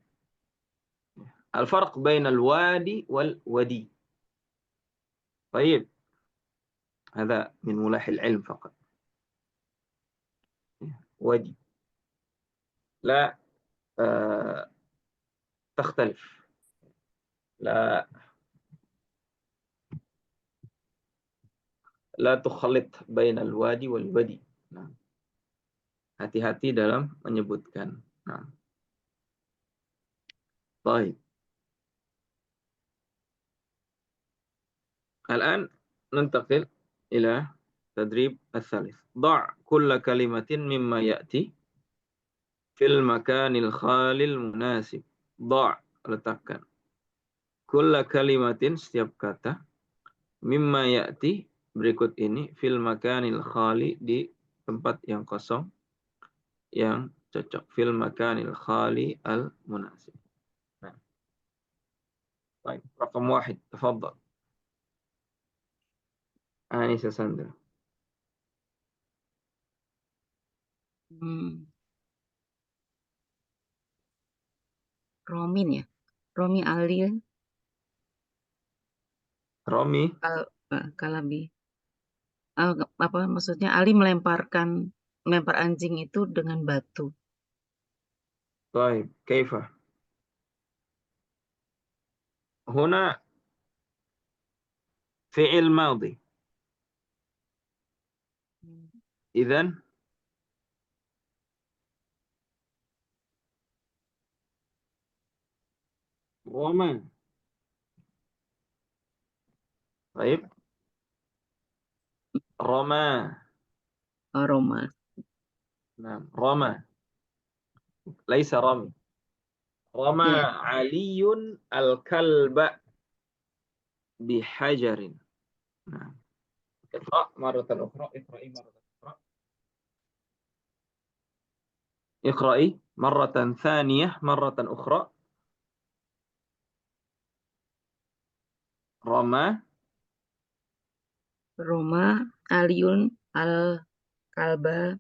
Al-farq bain al-wadi wal-wadi. طيب هذا من ملاح العلم فقط. ودي لا تختلف، لا تخلط بين الوادي والودي. Nah, hati-hati dalam menyebutkan. Nah, baik. الآن ننتقل إلى تدريب الثالث. ضع كل كلمة مما يأتي في المكان الخالي المناسب. ضع, letakkan. كل كلمة, setiap kata, mimma ya'ti, berikut ini, fil makanil khali, di tempat yang kosong yang cocok. Fil makanil khali al munasib. Nah. Baik, rakam 1, tafadhal. Anissa Sandra. Romin ya. Romi Ali Romi. Kalabi. Apa maksudnya, Ali melempar anjing itu dengan batu. Baik, kaifa? Huna fi'il madhi. Idzan rama. Baik. Rama. Roma. Nah, rama. Laisa rami. Rama Ya. Aliyun al-kalba. bihajarin. Nah, اقرأ مرة أخرى. اقرأي مرة أخرى. اقرأي مرة ثانية مرة أخرى. رمى Roma Aliun al-kalba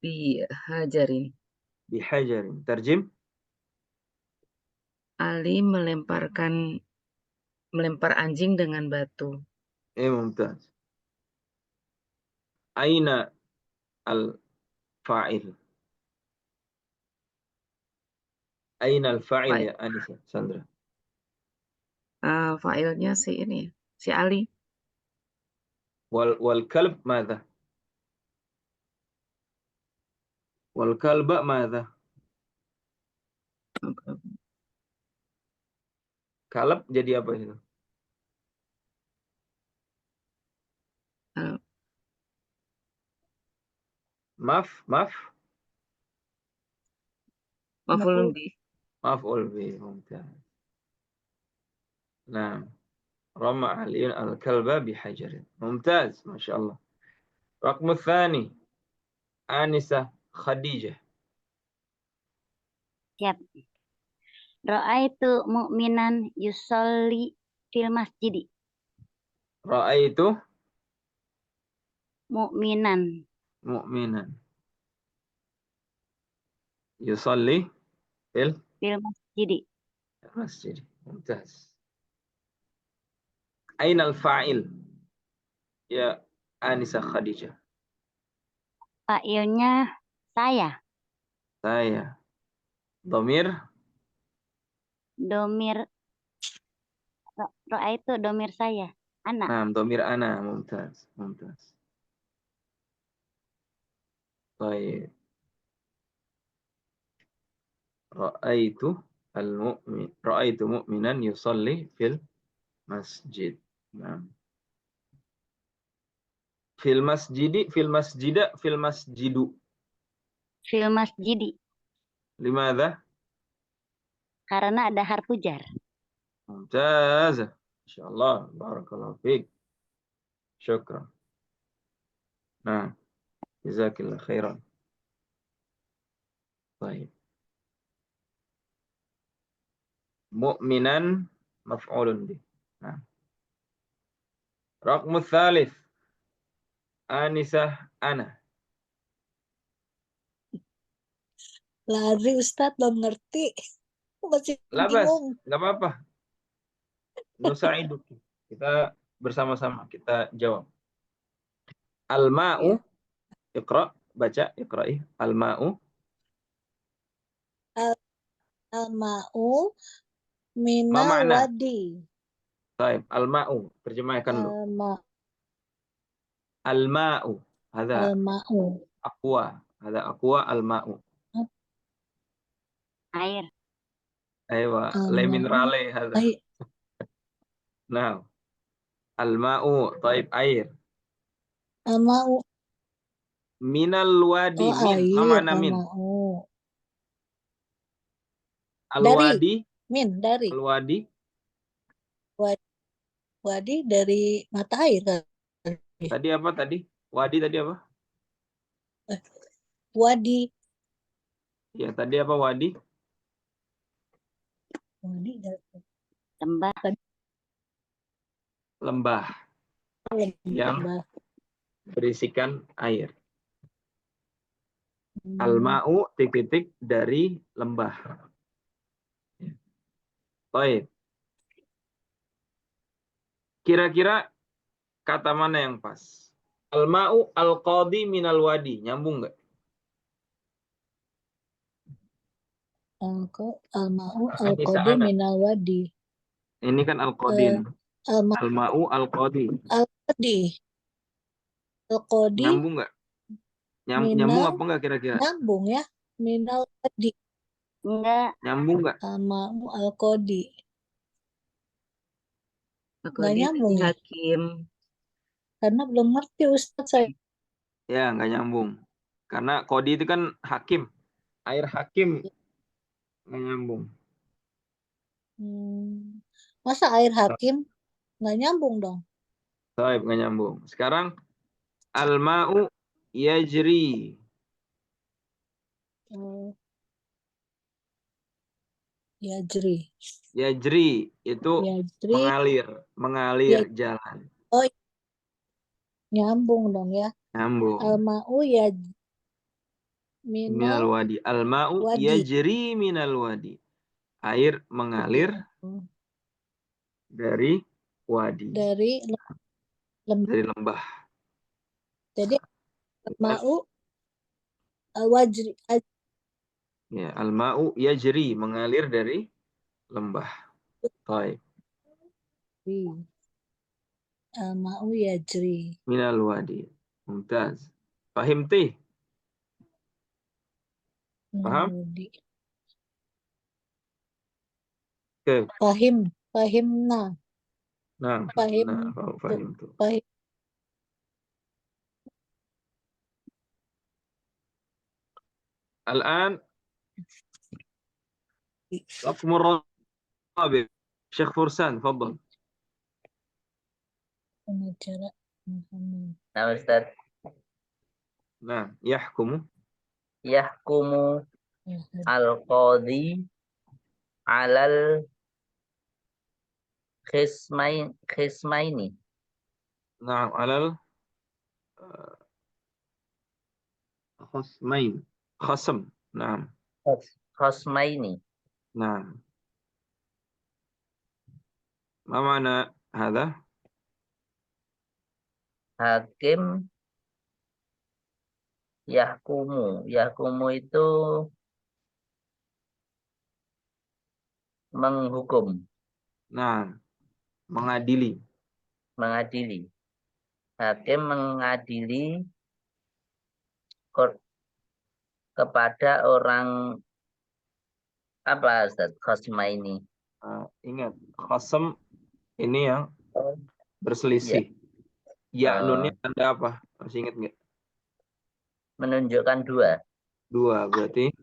bihajarin. bihajarin. Terjem. Ali melempar anjing dengan batu. ممتاز. أين الفاعل؟ أين الفاعل Fa- يا أنسة ساندرا؟ Failnya si ini, si Ali. والكلب ماذا؟ والكلب ماذا؟ Kalb jadi apa itu? Uh, Maf. Maf'ulun bih. مفعول به. ممتاز. نعم. رمى علي الكلب بحجر. ممتاز ما شاء الله. رقم الثاني آنسة خديجة. Siap. Ra'aitu mu'minan yusolli fil masjidi. رأيت Mu'minan مؤمنا يصلي في fil masjidi. المسجد. ممتاز. أين الفاعل يا آنسة خديجة؟ Fa'ilnya saya. saya. ضمير Domir. Ra'aitu domir saya. Anak. نعم ضمير أنا. ممتاز. طيب. رأيت مؤمنا يصلي في المسجد. نعم. في المسجد Fil masjidi. لماذا؟ Karena ada harfu jar. ممتازة إن شاء الله. بارك الله فيك. شكرا. نعم جزاك الله خيرا. طيب. مؤمنا مفعول به. نعم. رقم الثالث آنسة أنا. Lari Ustadz, belum ngerti. Masih Labas, bingung. nggak apa-apa. Nusaiduki. Kita bersama-sama kita jawab. Al-ma'u. Iqra, baca, iqra'i. Al-ma'u. Al-ma'u Ma minal ma'na? wadi. Baik, al-ma'u. Terjemahkan dulu. Al-ma'u. Hada Al-ma'u. aqwa. Hada aqwa al-ma'u. Air. Aywa, Al-ma'u. le minerale hada. Nah. Al-ma'u, taib air. Al-ma'u. Minal wadi. Oh, Min. Ma air. ma'na min? Al-ma'u. Al-wadi. Min, dari. Al-wadi. Wadi dari mata air. Tadi apa tadi? Wadi tadi apa? Wadi. Ya, tadi apa wadi? Wadi dari Lembah. Lembah. Yang berisikan air. Al-ma'u titik-titik dari lembah. Baik. Kira-kira kata mana yang pas? Al-ma'u al-qadi minal wadi. Nyambung nggak? Al-ma'u al-qadi minal wadi. Ini kan al-qadin. Al-ma'u al-qadi. Al-qadi. Al-qadi. Nyambung nggak? Nyambung apa nggak kira-kira? Nyambung ya. Minal wadi. Enggak. Nyambung nggak? Al-ma'u al-qadi. Nggak Al-Qadi nyambung ya? hakim. Karena belum ngerti Ustadz saya. Ya, nggak nyambung. Karena qadi itu kan hakim. Air hakim. Nggak nyambung. Masa air hakim? Nggak nyambung dong. Baik, nggak nyambung. Sekarang al-ma'u yajri. Yajri. Yajri itu Yajri. mengalir Ya, jalan. oh, nyambung dong ya. Nyambung. Al-ma'u Minal minal wadi. Al-ma'u wadi. yajri minal wadi. Air mengalir dari wadi. Dari Dari lembah. Jadi al-ma'u al-wajri. Ya, al-ma'u yajri mengalir dari lembah. Baik. Al-ma'u yajri. Minal wadi. Mumtaz. Fahimti? Paham? Wadi. Oke. Fahimna. Nah, Fahim. fahimtu. Fahim. الآن رقم الرابع شيخ فرسان تفضل. Pengacara Muhammad. Nah, Ustaz. نعم يحكم Yahkumu al-qadhi alal khismaini. نعم على الخصمين خصم نعم Khosmaini. نعم ما معنى هذا؟ Hakim yahkumu. Yahkumu itu menghukum, نعم mengadili. mengadili. Hakim mengadili kepada orang apa, Ustaz? Khosmaini. Ingat khasam ini yang berselisih. Ya nunnya tanda apa? Masih ingat nggak? Menunjukkan dua. Dua berarti.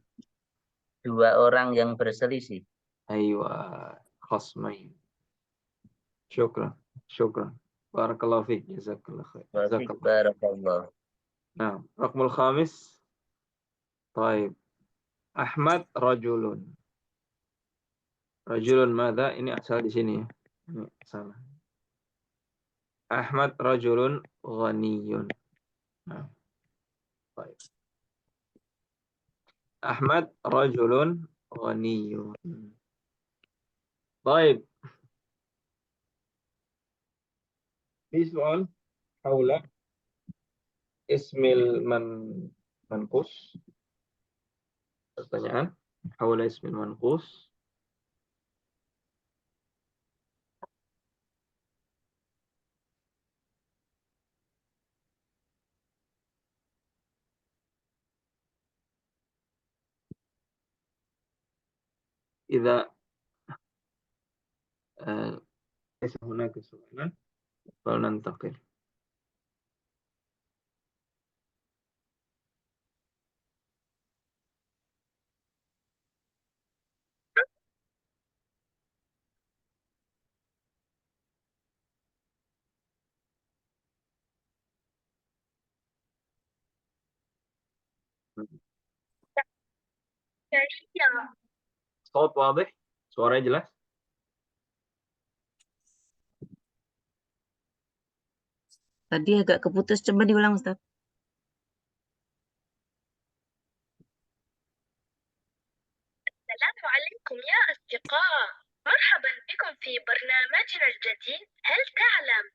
Dua orang yang berselisih. Aywa khasmain. Syukran. Syukran. Barakallahu fiik. Jazakallah khair. Barakallah. Nah, raqmul khamis. Baik. Ahmad rajulun. Rajulun madza? Ini asal di sini ya. Ini salah. Ahmad rajulun ghaniyun. Nah. Baik. Ahmad rajulun ghaniyun. Baik. Fi soal haula ismil manqus. Pertanyaan haula ismil manqus. إذا ليس هناك سؤال فلننتقل. صوت واضح؟ suaranya jelas? Tadi agak keputus, coba diulang Ustaz. السلام عليكم يا أصدقاء، مرحبا بكم في برنامجنا الجديد. هل تعلم؟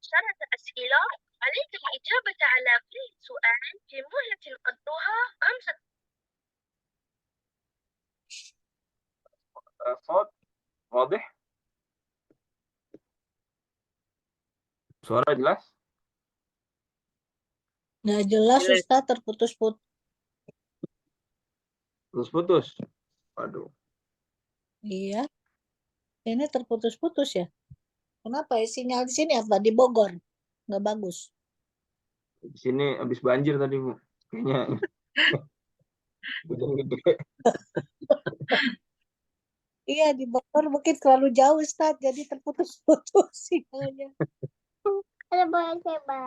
10 أسئلة، عليك الإجابة على كل سؤال في مهلة قدرها 5 صوت واضح؟ Suara jelas? Nggak jelas, Ustaz, terputus-putus. Putus-putus. Waduh. Iya. Ini terputus-putus ya. Kenapa ya? Sinyal di sini apa? Di Bogor. Nggak bagus. Di sini habis banjir tadi, Bu. Kayaknya Hujan gede. Iya, di Bogor mungkin terlalu jauh, Ustaz, jadi terputus-putus sinyalnya. Ada boleh coba.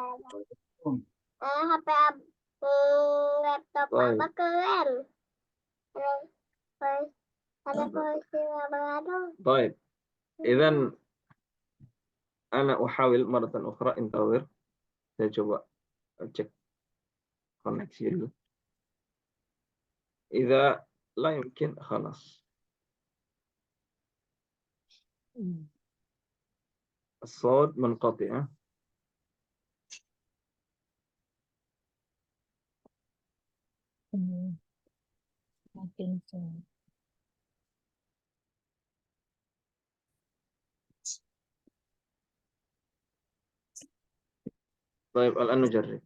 HP laptop Baik. apa keren. Ada polisi Labrador. طيب إذن أنا أحاول مرة أخرى انتظر. Saya coba cek koneksi dulu. إذا لا يمكن خلاص. الصوت منقطع. Makin sulit. طيب الآن نجرب.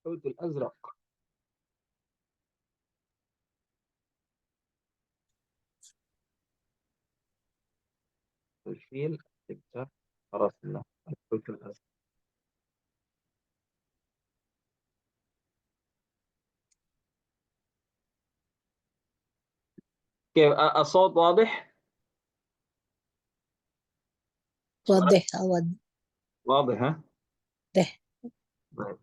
الحوت الأزرق. الفيل تكتب خلاص. الحوت الأزرق. كيف الصوت واضح؟ Wadih, awad. واضح ها؟ Deh, طيب.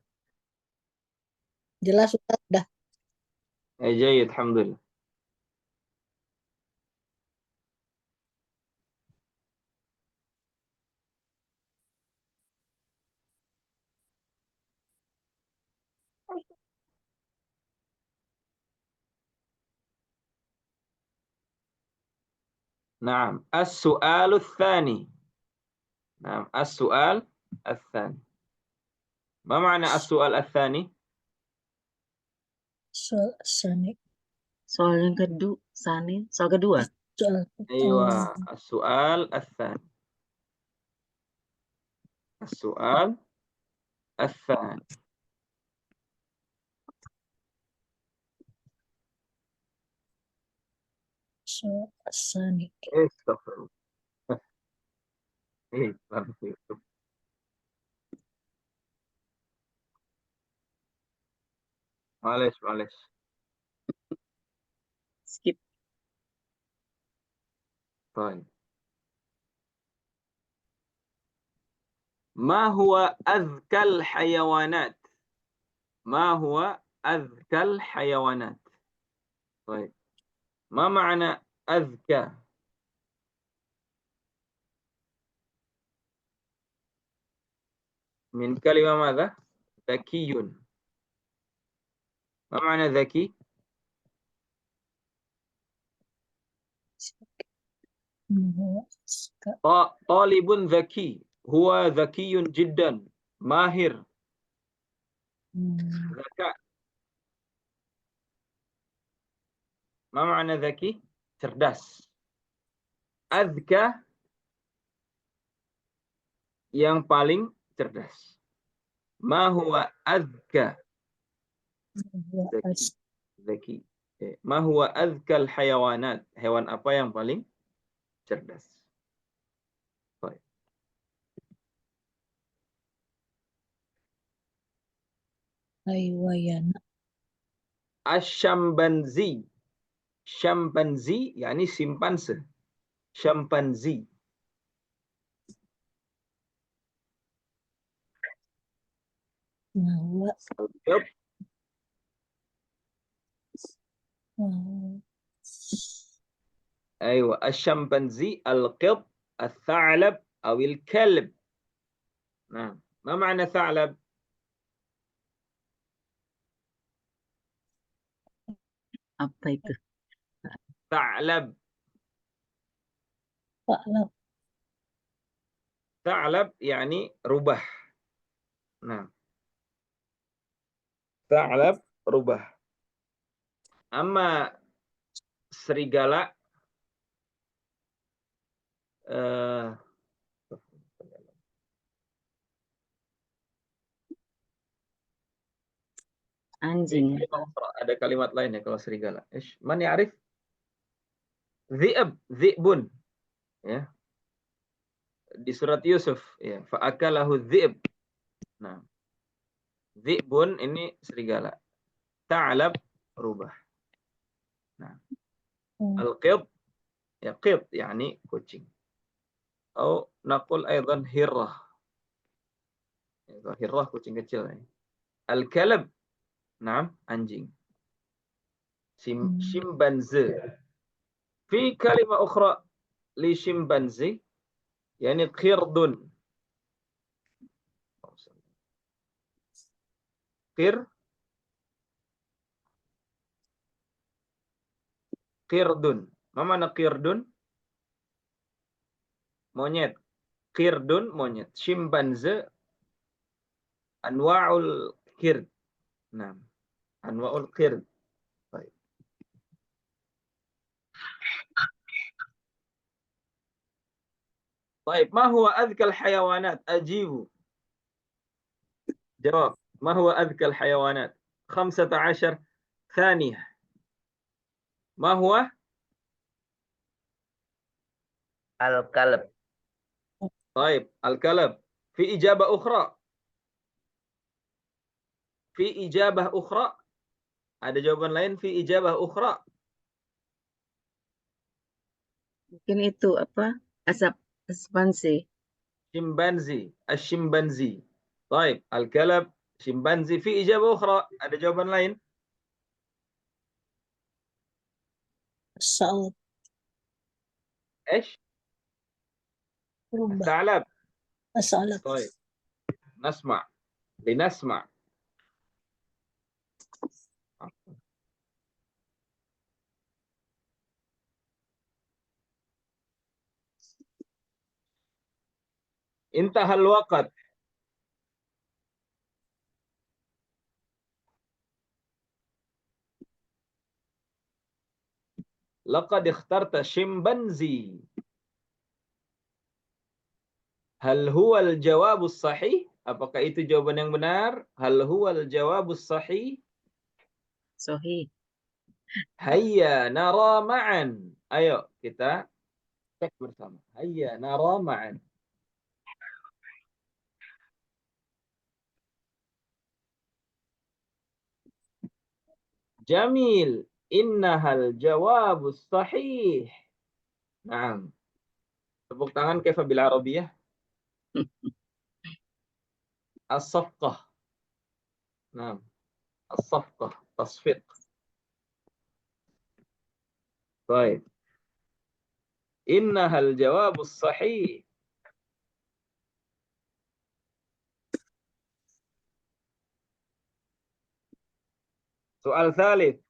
jelas sudah. جيد الحمد لله. نعم السؤال الثاني. نعم السؤال الثاني. ما معنى السؤال الثاني؟ Sani. Soal yang kedua, soal kedua. Soal أيوة السؤال الثاني. السؤال الثاني. Sani. استغفر الله. إيه بارك فيك. معلش. Skip. طيب ما هو أذكى الحيوانات؟ ما هو أذكى الحيوانات؟ طيب ما معنى أذكى؟ من كلمة ماذا؟ ذكي. ما معنى ذكي؟ طالب ذكي هو ذكي جدا ماهر. ذكاء. ما معنى ذكي؟ cerdas. أذكى yang paling cerdas. ما هو أذكى؟ ذكي. ما هو أذكى الحيوانات؟ Hewan apa yang paling cerdas? طيب. Haywayana. الشمبانزي. شمبانزي يعني simpanse. شمبانزي. Nah, Yep. Hmm. أيوة الشمبانزي القط الثعلب أو الكلب. نعم ما معنى ثعلب؟ Apa itu? ثعلب Pak, ثعلب يعني ربح. نعم ثعلب ربح. أما serigala Anjing. ada kalimat lain ya kalau serigala. Man ya'rif? Dhi'bun. Ya. Di surat Yusuf ya, fa'akalahu dhi'b. Nah. Dhi'bun ini serigala. Ta'lab rubah. Nah. Al-qid ya qid yani kucing. Atau naqul aidan hirrah. Hirrah kucing kecil ya. Al-kalab. Nah, anjing. Shimpanze. في كلمة أخرى لشمبانزي يعني قرد. قرد. ما معنى قرد؟ monyet. Qirdun monyet. Shimpanze anwa'ul qird. Nah, anwa'ul qird. Baik. Baik, ma huwa adhkal hayawanat? Ajibu. Jawab. Ma huwa adhkal hayawanat? 15 ثانية. ما هو؟ Al-kalb. طيب الكلب. في إجابة أخرى. في إجابة أخرى. Ada jawaban lain fi ijabah ukhra. Mungkin itu apa? Aspansi. Shimpanzi. Ashimpanzi. طيب الكلب شمبانزي. في إجابة أخرى. Ada jawaban lain. Saud. إيش؟ Rubah. الثعلب. Asalab. طيب نسمع. لنسمع. انتهى الوقت. لقد اخترت شمبانزي. هل هو الجواب الصحيح؟ Apakah itu jawaban yang benar? Hal huwal jawabus sahih? Sohi. Hayya nara ma'an. Ayo kita cek bersama. Hayya nara ma'an. Jamil. Innahal jawabus sahih. Naam. Tepuk tangan kaifa bil arabiyah? As-safqah. Naam. As-safqah. Tasfiq. Baik. Innahal jawabus sahih. Soal thalith.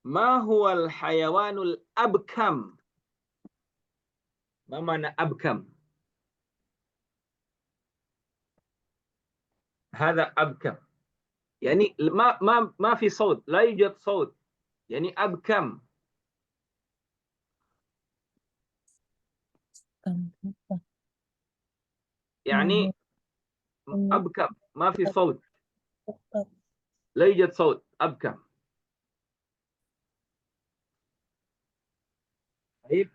Ma huwal hayawanul abkam? Ma mana abkam? هذا أبكم. يعني ما في صوت. لا يوجد صوت. يعني أبكم. يعني أبكم ما في صوت. لا يوجد صوت. أبكم. طيب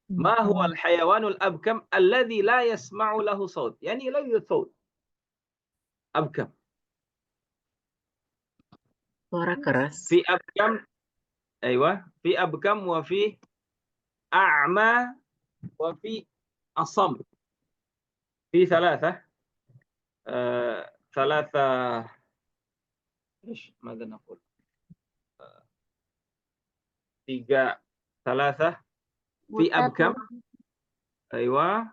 ما هو الحيوان الأبكم الذي لا يسمع له صوت؟ يعني لا يوجد صوت. أبكم. Suara keras. في أبكم. أيوة في أبكم وفي أعمى وفي أصم. في 3. ثلاثة إيش ماذا نقول؟ ثلاثة في أبكم. أيوة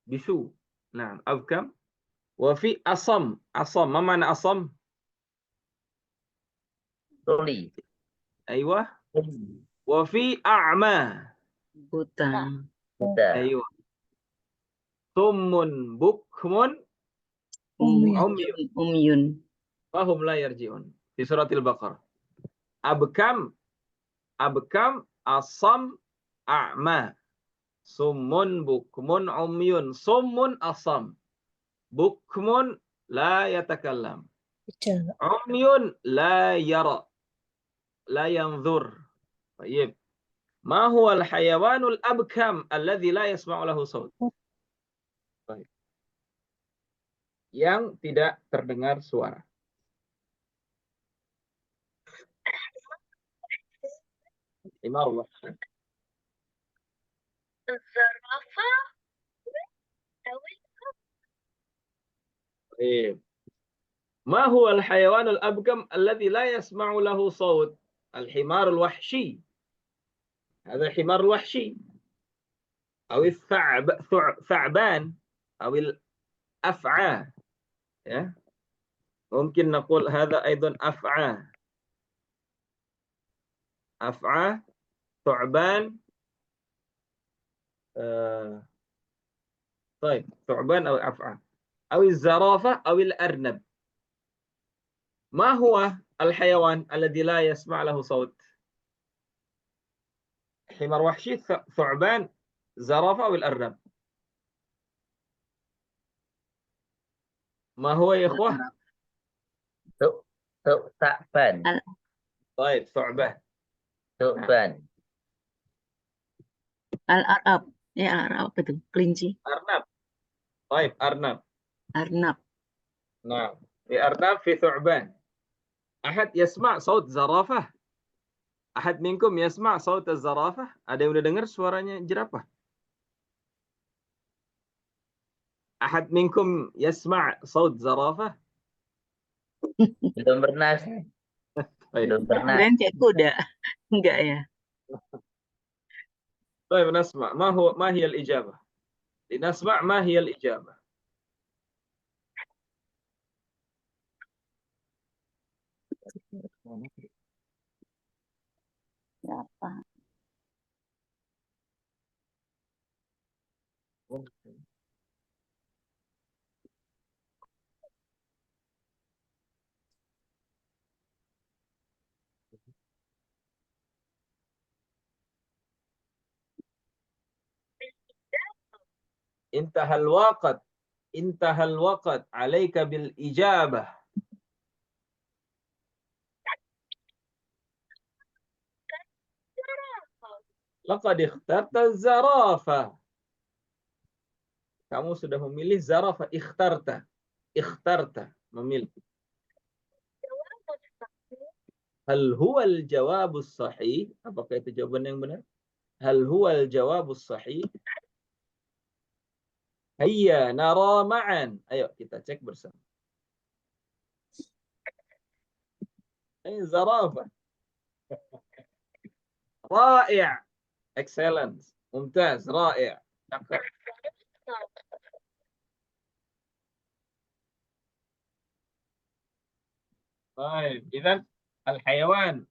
بسو. نعم أبكم. وفي أصم. ما معنى أصم؟ Tuli. أيوة. وفي أعمى. Buta. Buta. أيوة. صم بكم عمي Umyun. فهم لا يرجعون في سورة البقرة. أبكم أصم أعمى صم بكم عمي صم أصم بكم لا يتكلم Bicara. عمي لا يرى لا ينظر. طيب ما هو الحيوان الأبكم الذي لا يسمع له صوت؟ طيب. Yang tidak terdengar suara. حمار الوحش. الزرافة أو طيب ما هو الحيوان الأبكم الذي لا يسمع له صوت؟ الحمار الوحشي. هذا الحمار الوحشي أو الثعبان أو الأفعى. ya. ممكن نقول هذا أيضا أفعى. أفعى ثعبان. طيب ثعبان أو أفعى أو الزرافة أو الأرنب. ما هو الحيوان الذي لا يسمع له صوت؟ حمار وحشي ثعبان زرافة أو الأرنب. ما هو يا إخوة؟ ثعبان. طيب ثعبان. ثعبان. Al-Arab. Ya, Arab apa itu? Kelinci. أرنب. طيب أرنب. Arnab. نعم في أرنب في ثعبان. أحد يسمع صوت زرافة؟ أحد منكم يسمع صوت الزرافة؟ Ada yang udah dengar suaranya jerapah? أحد منكم يسمع صوت زرافة؟ Belum pernah. Belum pernah. Keren kayak kuda. Enggak ya? طيب نسمع ما هي الإجابة؟ لنسمع ما هي الإجابة. Berapa? انتهى الوقت عليك بالإجابة. لقد اخترت الزرافة. Kamu sudah memilih zarafah. اخترت memilih. هل هو الجواب الصحيح؟ Apakah itu jawaban yang benar? هل هو الجواب الصحيح؟ هيا نرى معا. Ayo kita cek bersama. Ini zarafah. رائع. excellent. ممتاز. رائع. طيب إذن الحيوان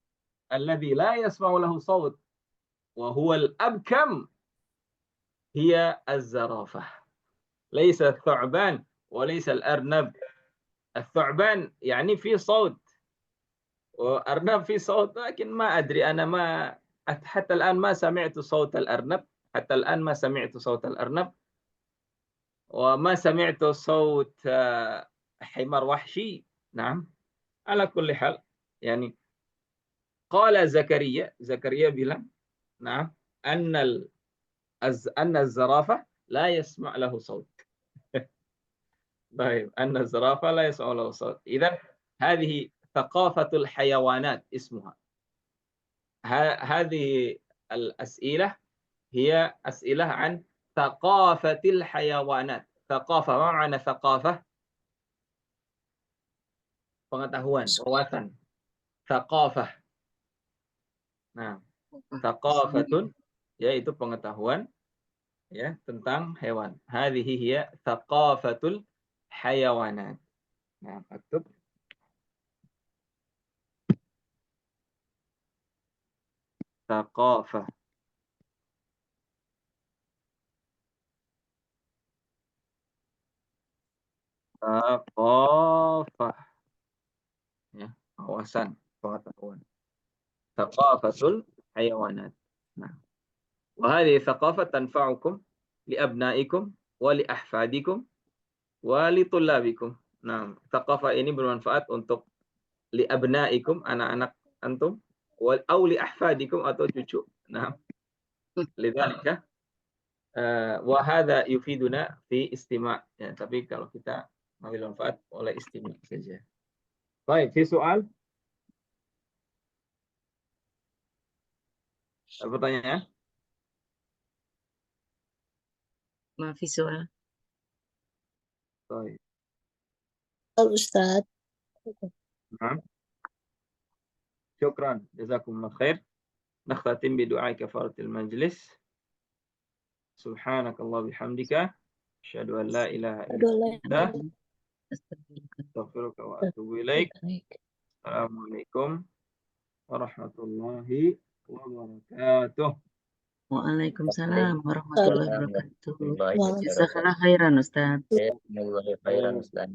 الذي لا يسمع له صوت وهو الأبكم هي الزرافة. ليس الثعبان وليس الأرنب. الثعبان يعني في صوت وأرنب في صوت لكن ما أدري أنا حتى الآن ما سمعت صوت الأرنب. حتى الآن ما سمعت صوت الأرنب وما سمعت صوت حمار وحشي. نعم على كل حال يعني قال زكريا bilang نعم أن الزرافة لا يسمع له صوت. طيب أن الزرافة لا يسمع له صوت. إذن هذه ثقافة الحيوانات اسمها. هذه الأسئلة هي أسئلة عن ثقافة الحيوانات. ثقافة. ما معنى ثقافة؟ pengetahuan, wawasan. Thaqafah. Nah, thaqafatun yaitu pengetahuan ya tentang hewan. Hadhihi hiya thaqafatul hayawanat. Nah, maktub thaqafah. Thaqafah. Ya, wawasan, pengetahuan. Thaqafatul hayawanat. Nah, wa hadhihi thaqafah tanfa'ukum li abnaikum wa li ahfadikum wa li tullabikum. Nah, thaqafah ini bermanfaat untuk li abnaikum, anak-anak antum, wal au li ahfadikum atau cucu. Nah, lidzalika wa hadha yufiduna fi istima'. Ya, tapi kalau kita mengambil manfaat oleh istima' saja. Baik, fi soal? Pertanyaan? Ma visual. Baik. Ustaz. Nah. Syukran, jazakumullah khair. Nakhtatim bi du'a kafaratil majlis. Subhanakallah bihamdika asyhadu an la ilaha illa anta astaghfiruka wa atubu ilaik. Assalamualaikum warahmatullahi wabarakatuh. Waalaikumsalam warahmatullahi wabarakatuh. Warahmatullahi wabarakatuh. Jazakallah khairan Ustaz. Jazakumullah khairan, Ustaz.